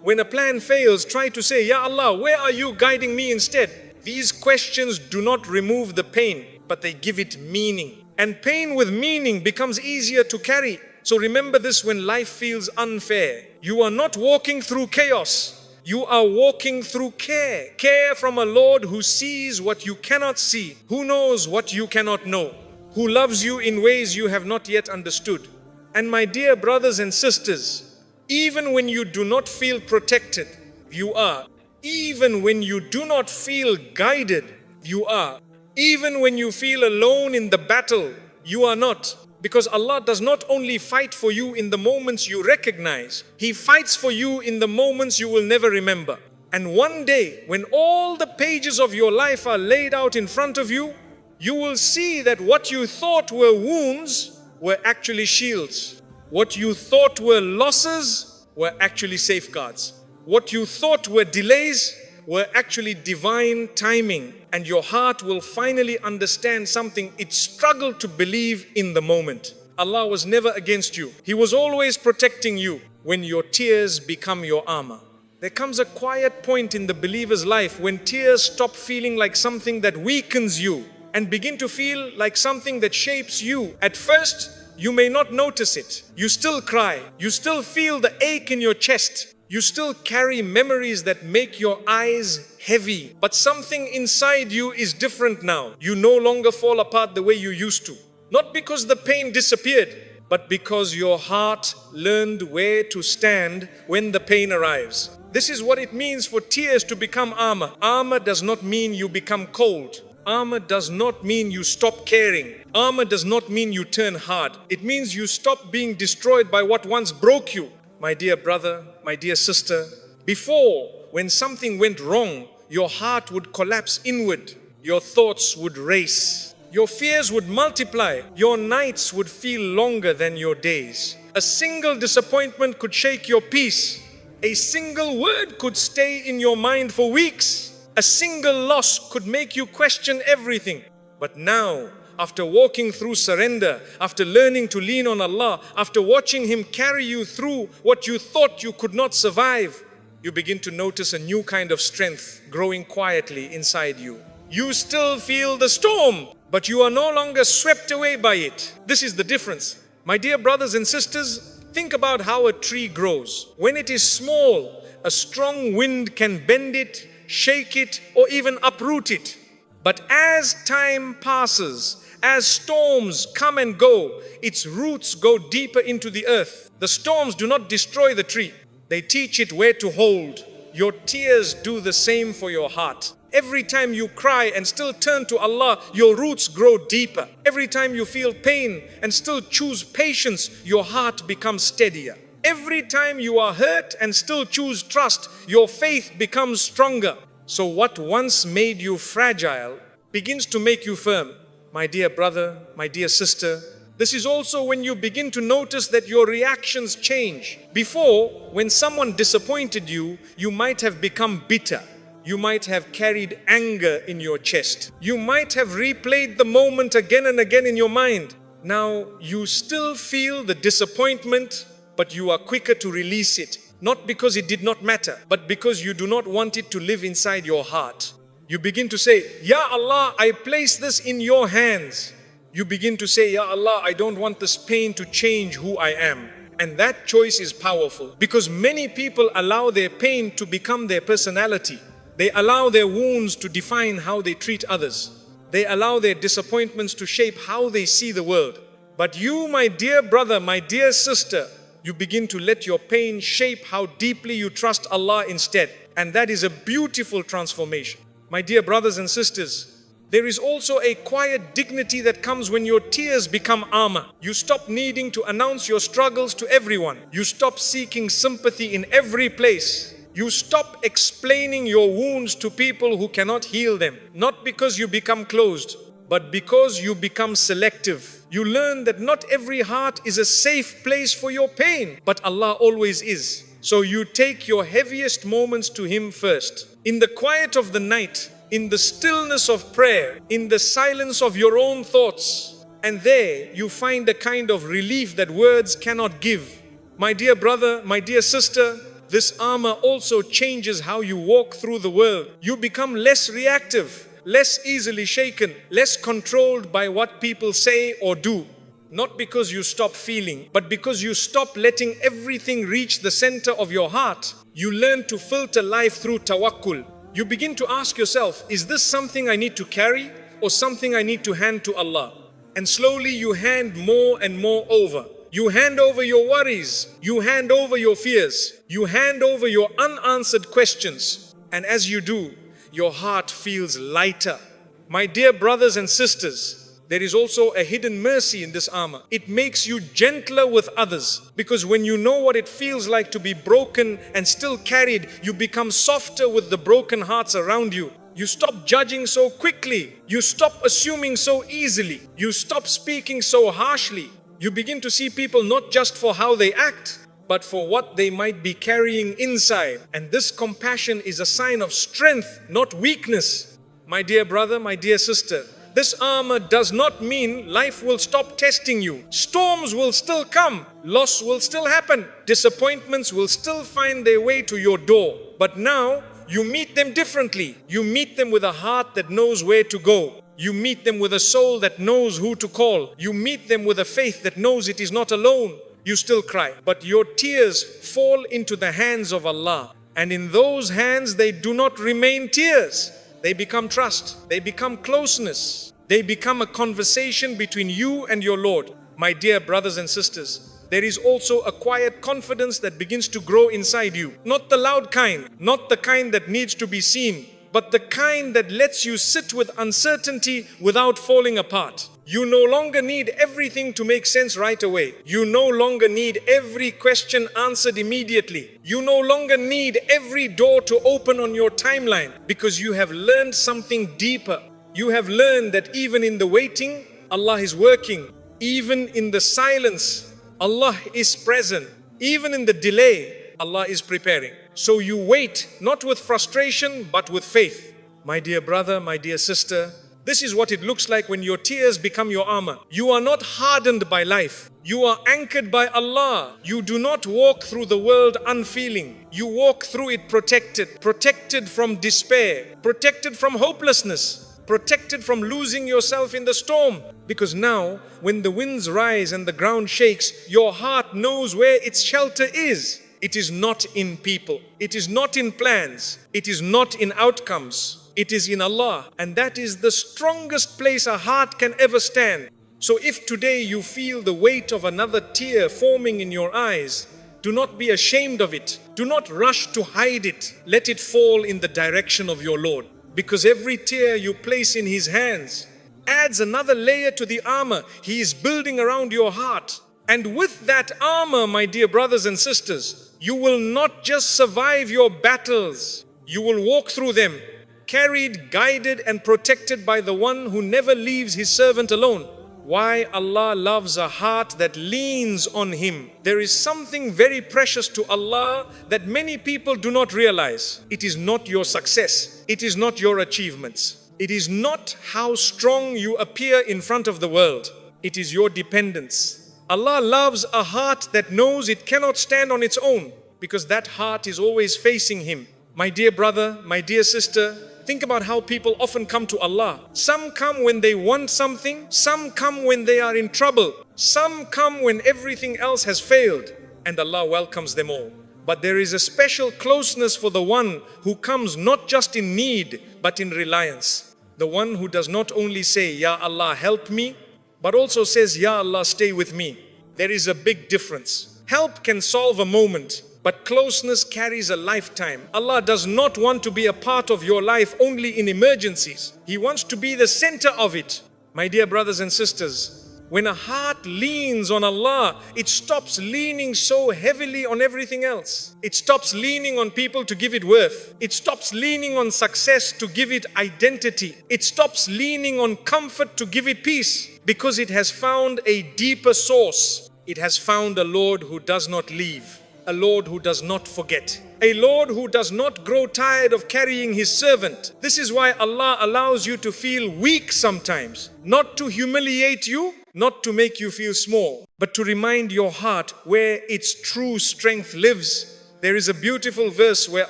When a plan fails, try to say, Ya Allah, where are you guiding me instead? These questions do not remove the pain, but they give it meaning. And pain with meaning becomes easier to carry. So remember this when life feels unfair. You are not walking through chaos. You are walking through care. Care from a Lord who sees what you cannot see, who knows what you cannot know, who loves you in ways you have not yet understood. And my dear brothers and sisters, even when you do not feel protected, you are. Even when you do not feel guided, you are. Even when you feel alone in the battle, you are not. Because Allah does not only fight for you in the moments you recognize, He fights for you in the moments you will never remember. And one day, when all the pages of your life are laid out in front of you, you will see that what you thought were wounds were actually shields. What you thought were losses were actually safeguards. What you thought were delays were actually divine timing. and your heart will finally understand something it struggled to believe in the moment. Allah was never against you. He was always protecting you. When your tears become your armor, there comes a quiet point in the believer's life when tears stop feeling like something that weakens you and begin to feel like something that shapes you. At first, you may not notice it. You still cry. You still feel the ache in your chest. You still carry memories that make your eyes heavy. But something inside you is different now. You no longer fall apart the way you used to. Not because the pain disappeared, but because your heart learned where to stand when the pain arrives. This is what it means for tears to become armor. Armor does not mean you become cold. Armor does not mean you stop caring. Armor does not mean you turn hard. It means you stop being destroyed by what once broke you. My dear brother, my dear sister, before, when something went wrong, your heart would collapse inward. Your thoughts would race. Your fears would multiply. Your nights would feel longer than your days. A single disappointment could shake your peace. A single word could stay in your mind for weeks. A single loss could make you question everything. But now, after walking through surrender, after learning to lean on Allah, after watching Him carry you through what you thought you could not survive, you begin to notice a new kind of strength growing quietly inside you. You still feel the storm, but you are no longer swept away by it. This is the difference. My dear brothers and sisters, think about how a tree grows. When it is small, a strong wind can bend it, shake it, or even uproot it. But as time passes, as storms come and go, its roots go deeper into the earth. The storms do not destroy the tree. They teach it where to hold. Your tears do the same for your heart. Every time you cry and still turn to Allah, your roots grow deeper. Every time you feel pain and still choose patience, your heart becomes steadier. Every time you are hurt and still choose trust, your faith becomes stronger. So what once made you fragile begins to make you firm. My dear brother, my dear sister, this is also when you begin to notice that your reactions change. Before, when someone disappointed you, you might have become bitter. You might have carried anger in your chest. You might have replayed the moment again and again in your mind. Now, you still feel the disappointment, but you are quicker to release it. Not because it did not matter, but because you do not want it to live inside your heart. You begin to say, Ya Allah, I place this in your hands. You begin to say, Ya Allah, I don't want this pain to change who I am. And that choice is powerful because many people allow their pain to become their personality. They allow their wounds to define how they treat others. They allow their disappointments to shape how they see the world. But you, my dear brother, my dear sister, you begin to let your pain shape how deeply you trust Allah instead. And that is a beautiful transformation. My dear brothers and sisters, there is also a quiet dignity that comes when your tears become armor. You stop needing to announce your struggles to everyone. You stop seeking sympathy in every place. You stop explaining your wounds to people who cannot heal them. Not because you become closed, but because you become selective. You learn that not every heart is a safe place for your pain, but Allah always is. So you take your heaviest moments to Him first. In the quiet of the night, in the stillness of prayer, in the silence of your own thoughts. And there you find a kind of relief that words cannot give. My dear brother, my dear sister, this armor also changes how you walk through the world. You become less reactive, less easily shaken, less controlled by what people say or do. Not because you stop feeling, but because you stop letting everything reach the center of your heart. You learn to filter life through tawakkul. You begin to ask yourself, is this something I need to carry or something I need to hand to Allah? And slowly you hand more and more over. You hand over your worries. You hand over your fears. You hand over your unanswered questions. And as you do, your heart feels lighter. My dear brothers and sisters, there is also a hidden mercy in this armor. It makes you gentler with others. Because when you know what it feels like to be broken and still carried, you become softer with the broken hearts around you. You stop judging so quickly. You stop assuming so easily. You stop speaking so harshly. You begin to see people not just for how they act, but for what they might be carrying inside. And this compassion is a sign of strength, not weakness. My dear brother, my dear sister, this armor does not mean life will stop testing you. Storms will still come. Loss will still happen. Disappointments will still find their way to your door. But now, you meet them differently. You meet them with a heart that knows where to go. You meet them with a soul that knows who to call. You meet them with a faith that knows it is not alone. You still cry, but your tears fall into the hands of Allah. And in those hands, they do not remain tears. They become trust. They become closeness. They become a conversation between you and your Lord. My dear brothers and sisters, there is also a quiet confidence that begins to grow inside you. Not the loud kind, not the kind that needs to be seen, but the kind that lets you sit with uncertainty without falling apart. You no longer need everything to make sense right away. You no longer need every question answered immediately. You no longer need every door to open on your timeline, because you have learned something deeper. You have learned that even in the waiting, Allah is working. Even in the silence, Allah is present. Even in the delay, Allah is preparing. So you wait, not with frustration, but with faith. My dear brother, my dear sister, this is what it looks like when your tears become your armor. You are not hardened by life. You are anchored by Allah. You do not walk through the world unfeeling. You walk through it protected. Protected from despair. Protected from hopelessness. Protected from losing yourself in the storm. Because now, when the winds rise and the ground shakes, your heart knows where its shelter is. It is not in people. It is not in plans. It is not in outcomes. It is in Allah, and that is the strongest place a heart can ever stand. So if today you feel the weight of another tear forming in your eyes, do not be ashamed of it. Do not rush to hide it. Let it fall in the direction of your Lord. Because every tear you place in His hands adds another layer to the armor He is building around your heart. And with that armor, my dear brothers and sisters, you will not just survive your battles, you will walk through them, carried, guided and protected by the one who never leaves his servant alone. Why? Allah loves a heart that leans on Him. There is something very precious to Allah that many people do not realize. It is not your success. It is not your achievements. It is not how strong you appear in front of the world. It is your dependence. Allah loves a heart that knows it cannot stand on its own, because that heart is always facing Him. My dear brother, my dear sister, think about how people often come to Allah. Some come when they want something. Some come when they are in trouble. Some come when everything else has failed. And Allah welcomes them all. But there is a special closeness for the one who comes not just in need, but in reliance. The one who does not only say, Ya Allah, help me, but also says, Ya Allah, stay with me. There is a big difference. Help can solve a moment, but closeness carries a lifetime. Allah does not want to be a part of your life only in emergencies. He wants to be the center of it. My dear brothers and sisters, when a heart leans on Allah, it stops leaning so heavily on everything else. It stops leaning on people to give it worth. It stops leaning on success to give it identity. It stops leaning on comfort to give it peace, because it has found a deeper source. It has found a Lord who does not leave. A Lord who does not forget. A Lord who does not grow tired of carrying His servant. This is why Allah allows you to feel weak sometimes. Not to humiliate you, not to make you feel small, but to remind your heart where its true strength lives. There is a beautiful verse where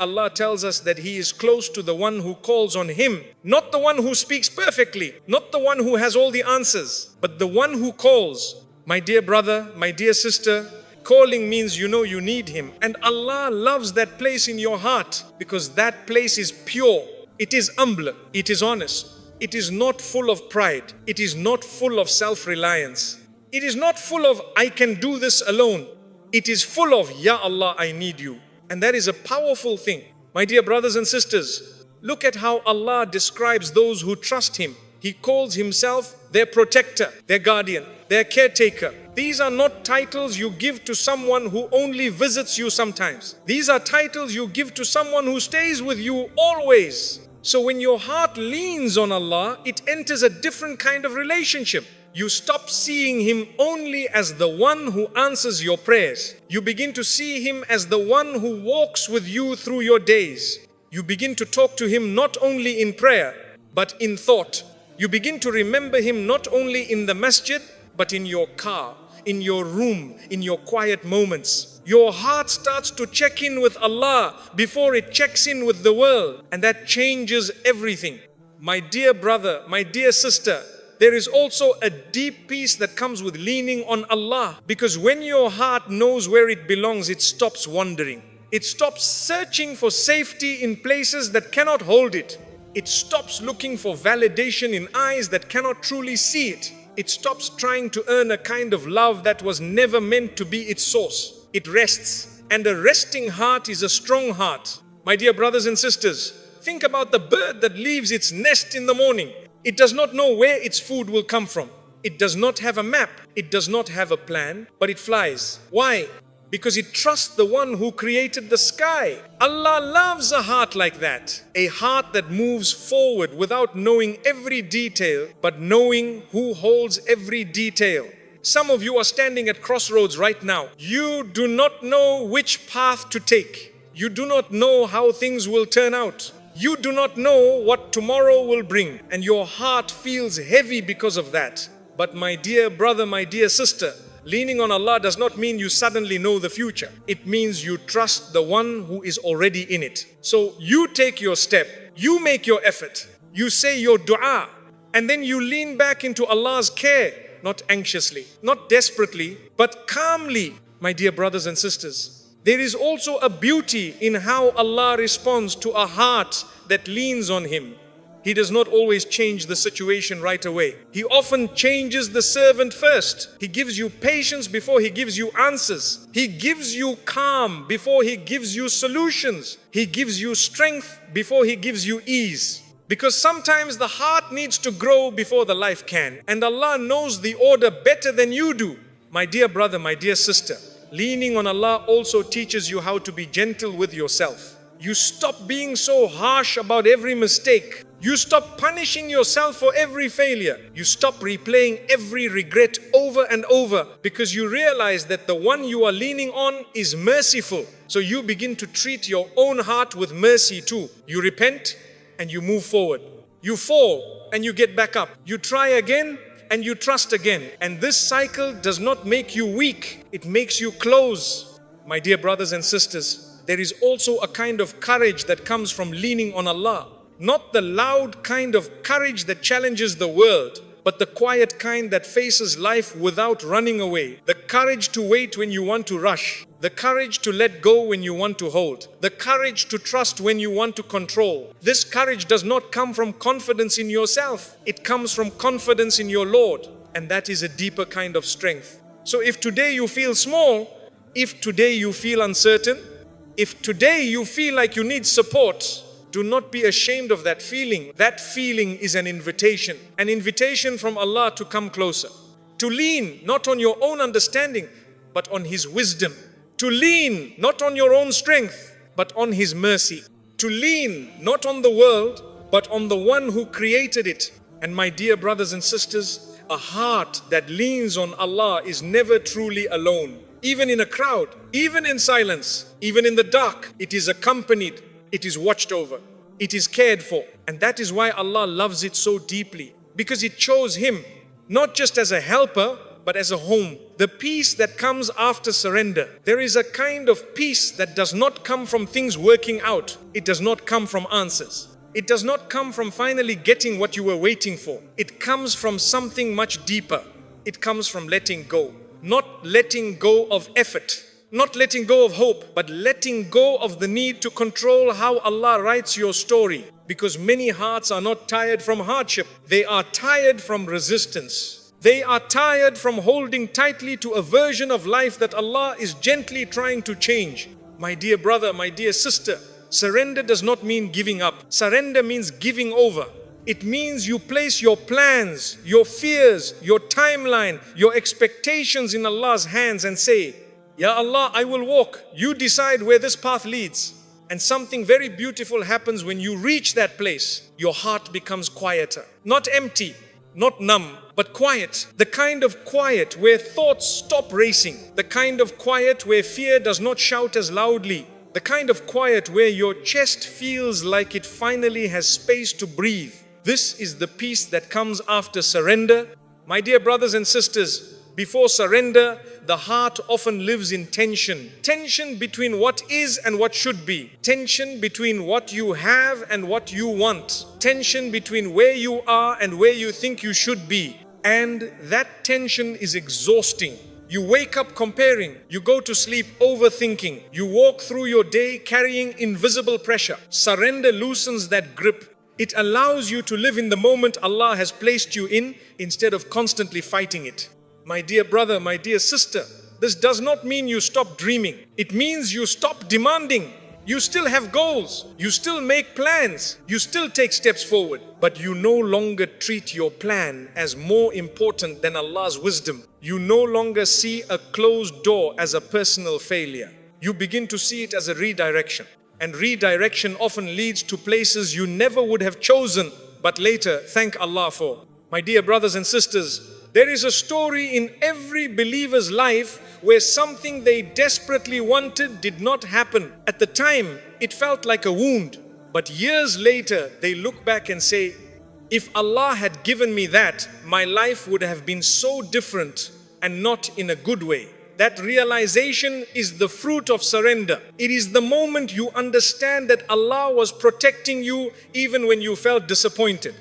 Allah tells us that He is close to the one who calls on Him. Not the one who speaks perfectly, not the one who has all the answers, but the one who calls. My dear brother, my dear sister, calling means you know you need Him. And Allah loves that place in your heart, because that place is pure. It is humble. It is honest. It is not full of pride. It is not full of self-reliance. It is not full of, I can do this alone. It is full of, Ya Allah, I need you. And that is a powerful thing. My dear brothers and sisters, look at how Allah describes those who trust Him. He calls Himself their protector, their guardian, their caretaker. These are not titles you give to someone who only visits you sometimes. These are titles you give to someone who stays with you always. So when your heart leans on Allah, it enters a different kind of relationship. You stop seeing Him only as the one who answers your prayers. You begin to see Him as the one who walks with you through your days. You begin to talk to Him not only in prayer, but in thought. You begin to remember Him not only in the masjid, but in your car, in your room, in your quiet moments. Your heart starts to check in with Allah before it checks in with the world, and that changes everything. My dear brother, my dear sister, there is also a deep peace that comes with leaning on Allah, because when your heart knows where it belongs, it stops wandering. It stops searching for safety in places that cannot hold it. It stops looking for validation in eyes that cannot truly see it. It stops trying to earn a kind of love that was never meant to be its source. It rests, and a resting heart is a strong heart. My dear brothers and sisters, think about the bird that leaves its nest in the morning. It does not know where its food will come from. It does not have a map. It does not have a plan, but it flies. Why? Because it trusts the one who created the sky. Allah loves a heart like that. A heart that moves forward without knowing every detail, but knowing who holds every detail. Some of you are standing at crossroads right now. You do not know which path to take. You do not know how things will turn out. You do not know what tomorrow will bring, and your heart feels heavy because of that. But my dear brother, my dear sister, leaning on Allah does not mean you suddenly know the future. It means you trust the one who is already in it. So you take your step, you make your effort, you say your dua, and then you lean back into Allah's care, not anxiously, not desperately, but calmly. My dear brothers and sisters, there is also a beauty in how Allah responds to a heart that leans on Him. He does not always change the situation right away. He often changes the servant first. He gives you patience before He gives you answers. He gives you calm before He gives you solutions. He gives you strength before He gives you ease. Because sometimes the heart needs to grow before the life can. And Allah knows the order better than you do. My dear brother, my dear sister, leaning on Allah also teaches you how to be gentle with yourself. You stop being so harsh about every mistake. You stop punishing yourself for every failure. You stop replaying every regret over and over, because you realize that the one you are leaning on is merciful. So you begin to treat your own heart with mercy too. You repent and you move forward. You fall and you get back up. You try again and you trust again. And this cycle does not make you weak, it makes you close. My dear brothers and sisters, there is also a kind of courage that comes from leaning on Allah. Not the loud kind of courage that challenges the world, but the quiet kind that faces life without running away. The courage to wait when you want to rush. The courage to let go when you want to hold. The courage to trust when you want to control. This courage does not come from confidence in yourself. It comes from confidence in your Lord. And that is a deeper kind of strength. So if today you feel small, if today you feel uncertain, if today you feel like you need support, do not be ashamed of that feeling. That feeling is an invitation from Allah to come closer. To lean not on your own understanding, but on His wisdom. To lean not on your own strength, but on His mercy. To lean not on the world, but on the one who created it. And my dear brothers and sisters, a heart that leans on Allah is never truly alone. Even in a crowd, even in silence, even in the dark, it is accompanied, it is watched over, it is cared for. And that is why Allah loves it so deeply, because it chose Him not just as a helper, but as a home. The peace that comes after surrender. There is a kind of peace that does not come from things working out. It does not come from answers. It does not come from finally getting what you were waiting for. It comes from something much deeper. It comes from letting go. Not letting go of effort, not letting go of hope, but letting go of the need to control how Allah writes your story. Because many hearts are not tired from hardship. They are tired from resistance. They are tired from holding tightly to a version of life that Allah is gently trying to change. My dear brother, my dear sister, surrender does not mean giving up. Surrender means giving over. It means you place your plans, your fears, your timeline, your expectations in Allah's hands and say, Ya Allah, I will walk. You decide where this path leads. And something very beautiful happens when you reach that place. Your heart becomes quieter. Not empty, not numb, but quiet. The kind of quiet where thoughts stop racing. The kind of quiet where fear does not shout as loudly. The kind of quiet where your chest feels like it finally has space to breathe. This is the peace that comes after surrender. My dear brothers and sisters, before surrender, the heart often lives in tension. Tension between what is and what should be. Tension between what you have and what you want. Tension between where you are and where you think you should be. And that tension is exhausting. You wake up comparing. You go to sleep overthinking. You walk through your day carrying invisible pressure. Surrender loosens that grip. It allows you to live in the moment Allah has placed you in instead of constantly fighting it. My dear brother, my dear sister, this does not mean you stop dreaming. It means you stop demanding. You still have goals. You still make plans. You still take steps forward. But you no longer treat your plan as more important than Allah's wisdom. You no longer see a closed door as a personal failure. You begin to see it as a redirection. And redirection often leads to places you never would have chosen, but later thank Allah for. My dear brothers and sisters, there is a story in every believer's life where something they desperately wanted did not happen. At the time, it felt like a wound. But years later, they look back and say, if Allah had given me that, my life would have been so different and not in a good way. That realization is the fruit of surrender. It is the moment you understand that Allah was protecting you even when you felt disappointed.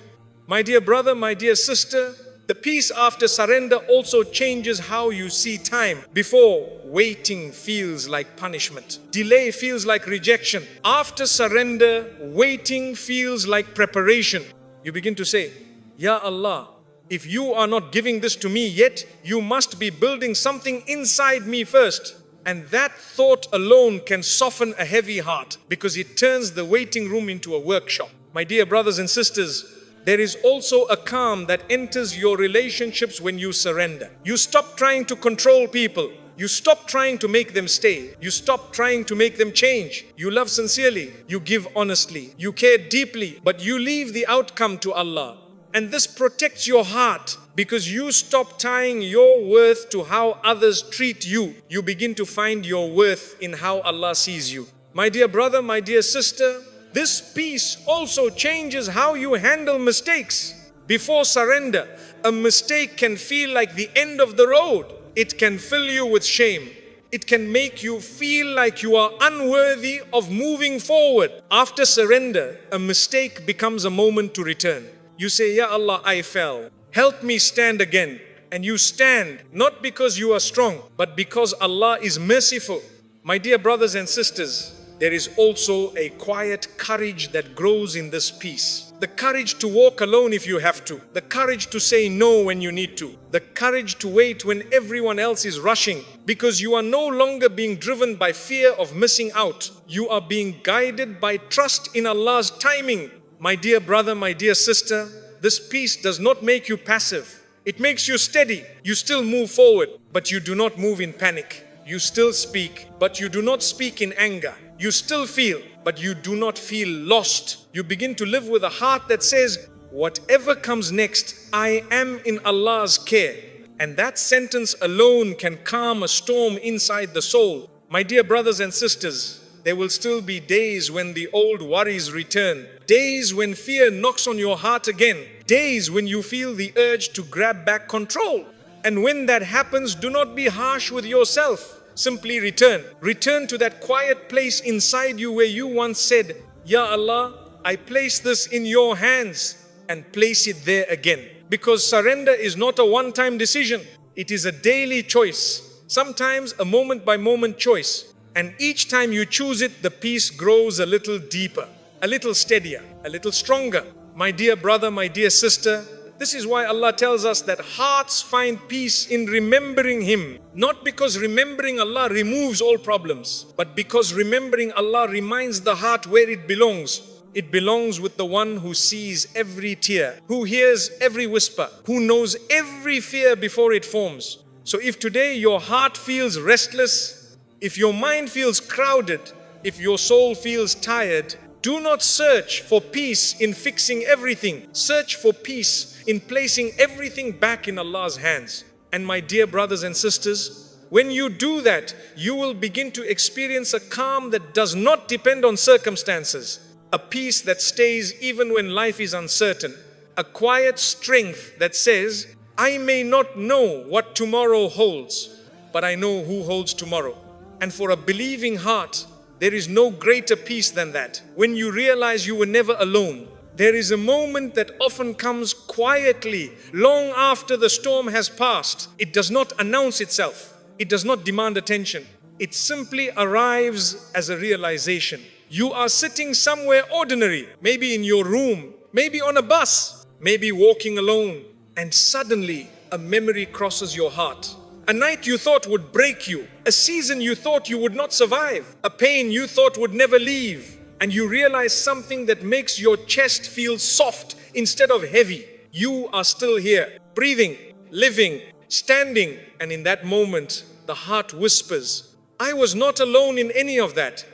My dear brother, my dear sister, the peace after surrender also changes how you see time. Before, waiting feels like punishment. Delay feels like rejection. After surrender, waiting feels like preparation. You begin to say, Ya Allah, if you are not giving this to me yet, you must be building something inside me first. And that thought alone can soften a heavy heart because it turns the waiting room into a workshop. My dear brothers and sisters, there is also a calm that enters your relationships when you surrender. You stop trying to control people. You stop trying to make them stay. You stop trying to make them change. You love sincerely. You give honestly. You care deeply, but you leave the outcome to Allah. And this protects your heart because you stop tying your worth to how others treat you. You begin to find your worth in how Allah sees you. My dear brother, my dear sister, this peace also changes how you handle mistakes. Before surrender, a mistake can feel like the end of the road. It can fill you with shame. It can make you feel like you are unworthy of moving forward. After surrender, a mistake becomes a moment to return. You say, Ya Allah, I fell. Help me stand again. And you stand, not because you are strong, but because Allah is merciful. My dear brothers and sisters, there is also a quiet courage that grows in this peace. The courage to walk alone if you have to. The courage to say no when you need to. The courage to wait when everyone else is rushing. Because you are no longer being driven by fear of missing out. You are being guided by trust in Allah's timing. My dear brother, my dear sister, this peace does not make you passive. It makes you steady. You still move forward, but you do not move in panic. You still speak, but you do not speak in anger. You still feel, but you do not feel lost. You begin to live with a heart that says, whatever comes next, I am in Allah's care. And that sentence alone can calm a storm inside the soul. My dear brothers and sisters, there will still be days when the old worries return. Days when fear knocks on your heart again. Days when you feel the urge to grab back control. And when that happens, do not be harsh with yourself. Simply return. Return to that quiet place inside you where you once said, Ya Allah, I place this in your hands, and place it there again. Because surrender is not a one-time decision. It is a daily choice. Sometimes a moment-by-moment choice. And each time you choose it, the peace grows a little deeper, a little steadier, a little stronger. My dear brother, my dear sister, this is why Allah tells us that hearts find peace in remembering Him. Not because remembering Allah removes all problems, but because remembering Allah reminds the heart where it belongs. It belongs with the one who sees every tear, who hears every whisper, who knows every fear before it forms. So if today your heart feels restless, if your mind feels crowded, if your soul feels tired, do not search for peace in fixing everything. Search for peace in placing everything back in Allah's hands. And my dear brothers and sisters, when you do that, you will begin to experience a calm that does not depend on circumstances. A peace that stays even when life is uncertain. A quiet strength that says, I may not know what tomorrow holds, but I know who holds tomorrow. And for a believing heart, there is no greater peace than that. When you realize you were never alone, there is a moment that often comes quietly, long after the storm has passed. It does not announce itself. It does not demand attention. It simply arrives as a realization. You are sitting somewhere ordinary, maybe in your room, maybe on a bus, maybe walking alone, and suddenly a memory crosses your heart. A night you thought would break you, a season you thought you would not survive, a pain you thought would never leave, and you realize something that makes your chest feel soft instead of heavy. You are still here, breathing, living, standing, and in that moment, the heart whispers, I was not alone in any of that.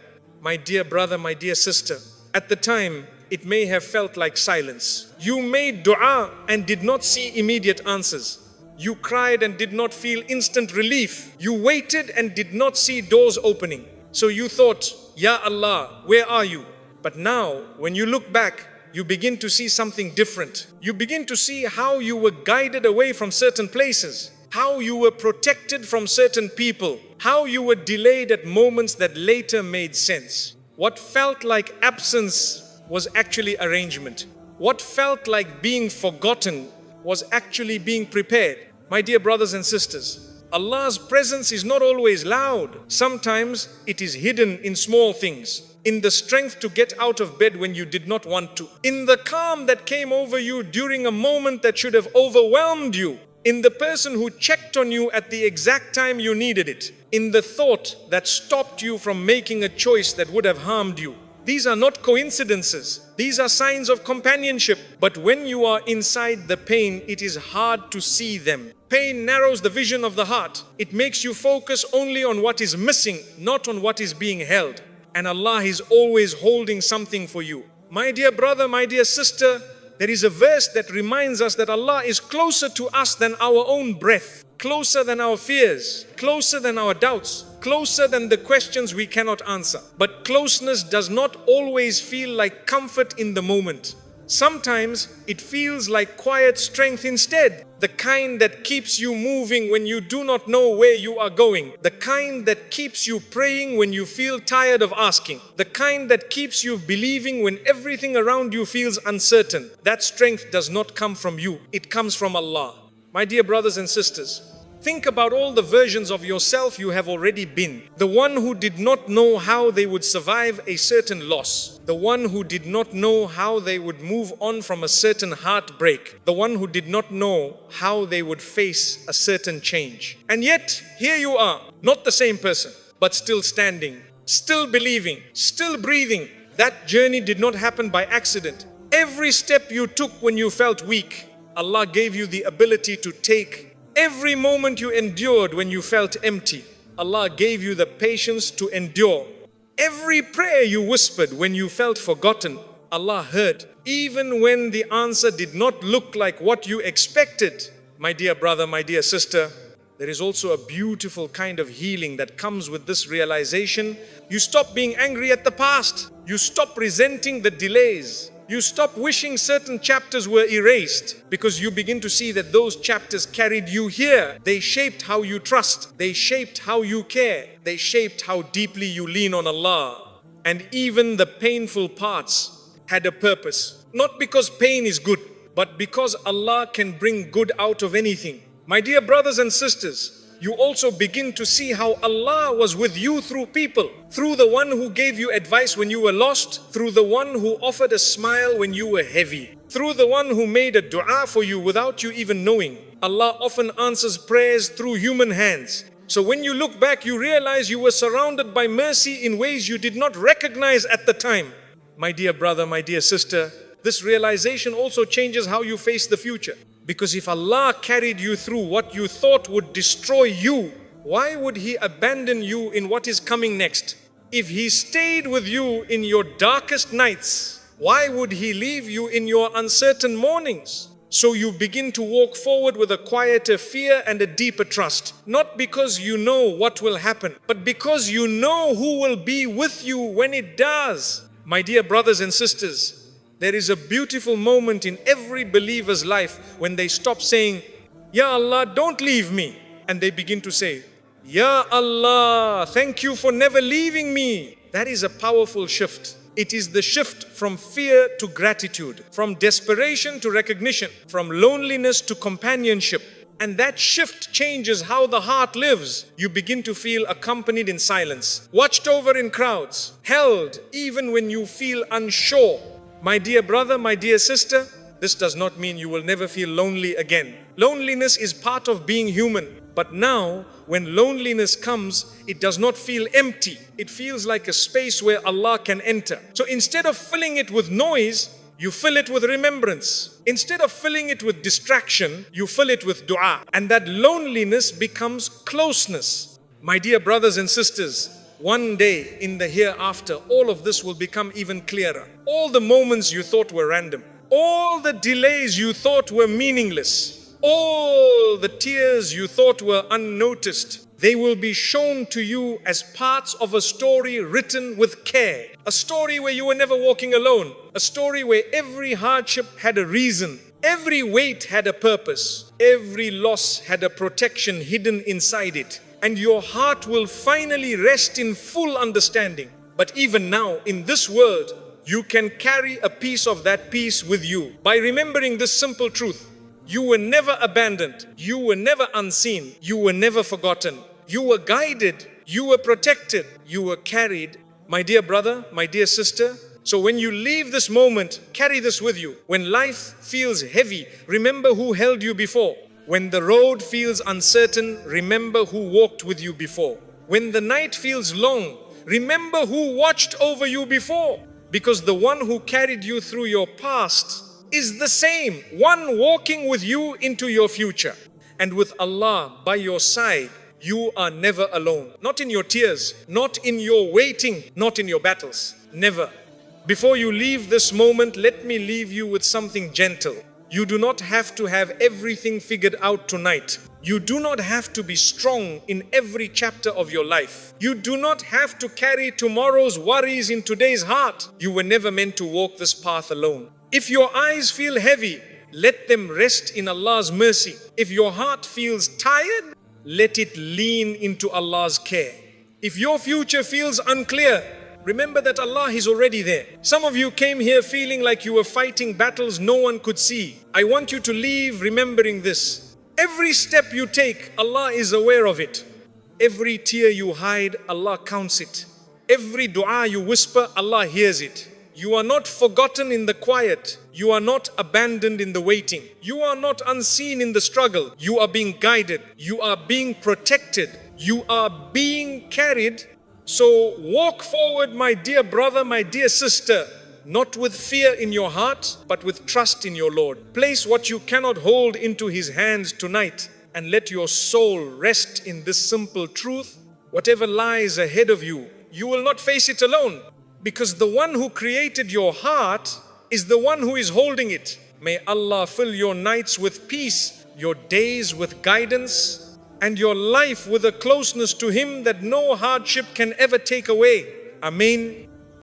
My dear brother, my dear sister, at the time, it may have felt like silence. You made dua and did not see immediate answers. You cried and did not feel instant relief. You waited and did not see doors opening. So you thought, Ya Allah, where are you? But now, when you look back, you begin to see something different. You begin to see how you were guided away from certain places, how you were protected from certain people, how you were delayed at moments that later made sense. What felt like absence was actually arrangement. What felt like being forgotten was actually being prepared. My dear brothers and sisters, Allah's presence is not always loud. Sometimes it is hidden in small things, in the strength to get out of bed when you did not want to, in the calm that came over you during a moment that should have overwhelmed you, in the person who checked on you at the exact time you needed it, in the thought that stopped you from making a choice that would have harmed you. These are not coincidences. These are signs of companionship. But when you are inside the pain, it is hard to see them. Pain narrows the vision of the heart. It makes you focus only on what is missing, not on what is being held. And Allah is always holding something for you. My dear brother, my dear sister, there is a verse that reminds us that Allah is closer to us than our own breath, closer than our fears, closer than our doubts, closer than the questions we cannot answer. But closeness does not always feel like comfort in the moment. Sometimes it feels like quiet strength instead, the kind that keeps you moving when you do not know where you are going, the kind that keeps you praying when you feel tired of asking, the kind that keeps you believing when everything around you feels uncertain. That strength does not come from you, it comes from Allah. My dear brothers and sisters, think about all the versions of yourself you have already been. The one who did not know how they would survive a certain loss. The one who did not know how they would move on from a certain heartbreak. The one who did not know how they would face a certain change. And yet, here you are, not the same person, but still standing, still believing, still breathing. That journey did not happen by accident. Every step you took when you felt weak, Allah gave you the ability to take. Every moment you endured when you felt empty, Allah gave you the patience to endure. Every prayer you whispered when you felt forgotten, Allah heard. Even when the answer did not look like what you expected. My dear brother, my dear sister, there is also a beautiful kind of healing that comes with this realization. You stop being angry at the past. You stop resenting the delays. You stop wishing certain chapters were erased because you begin to see that those chapters carried you here. They shaped how you trust. They shaped how you care. They shaped how deeply you lean on Allah. And even the painful parts had a purpose. Not because pain is good, but because Allah can bring good out of anything. My dear brothers and sisters, you also begin to see how Allah was with you through people, through the one who gave you advice when you were lost, through the one who offered a smile when you were heavy, through the one who made a dua for you without you even knowing. Allah often answers prayers through human hands. So when you look back, you realize you were surrounded by mercy in ways you did not recognize at the time. My dear brother, my dear sister, this realization also changes how you face the future. Because if Allah carried you through what you thought would destroy you, why would He abandon you in what is coming next? If He stayed with you in your darkest nights, why would He leave you in your uncertain mornings? So you begin to walk forward with a quieter fear and a deeper trust. Not because you know what will happen, but because you know who will be with you when it does. My dear brothers and sisters, There is a beautiful moment in every believer's life when they stop saying, Ya Allah, don't leave me. And they begin to say, Ya Allah, thank you for never leaving me. That is a powerful shift. It is the shift from fear to gratitude, from desperation to recognition, from loneliness to companionship. And that shift changes how the heart lives. You begin to feel accompanied in silence, watched over in crowds, held even when you feel unsure. My dear brother, my dear sister, this does not mean you will never feel lonely again. Loneliness is part of being human. But now, when loneliness comes, it does not feel empty. It feels like a space where Allah can enter. So instead of filling it with noise, you fill it with remembrance. Instead of filling it with distraction, you fill it with dua. And that loneliness becomes closeness. My dear brothers and sisters, one day in the hereafter, all of this will become even clearer. All the moments you thought were random, all the delays you thought were meaningless, all the tears you thought were unnoticed, they will be shown to you as parts of a story written with care. A story where you were never walking alone. A story where every hardship had a reason. Every weight had a purpose. Every loss had a protection hidden inside it. And your heart will finally rest in full understanding. But even now, in this world, you can carry a piece of that peace with you by remembering this simple truth. You were never abandoned. You were never unseen. You were never forgotten. You were guided. You were protected. You were carried. My dear brother, my dear sister, so when you leave this moment, carry this with you. When life feels heavy, remember who held you before. When the road feels uncertain, remember who walked with you before. When the night feels long, remember who watched over you before. Because the one who carried you through your past is the same one walking with you into your future. And with Allah by your side, you are never alone. Not in your tears, not in your waiting, not in your battles. Never. Before you leave this moment, let me leave you with something gentle. You do not have to have everything figured out tonight. You do not have to be strong in every chapter of your life. You do not have to carry tomorrow's worries in today's heart. You were never meant to walk this path alone. If your eyes feel heavy, let them rest in Allah's mercy. If your heart feels tired, let it lean into Allah's care. If your future feels unclear, remember that Allah is already there. Some of you came here feeling like you were fighting battles no one could see. I want you to leave remembering this. Every step you take, Allah is aware of it. Every tear you hide, Allah counts it. Every dua you whisper, Allah hears it. You are not forgotten in the quiet. You are not abandoned in the waiting. You are not unseen in the struggle. You are being guided. You are being protected. You are being carried. So walk forward, my dear brother, my dear sister, not with fear in your heart, but with trust in your Lord. Place what you cannot hold into His hands tonight and let your soul rest in this simple truth. Whatever lies ahead of you, you will not face it alone, because the one who created your heart is the one who is holding it. May Allah fill your nights with peace, your days with guidance, and your life with a closeness to Him that no hardship can ever take away. Ameen.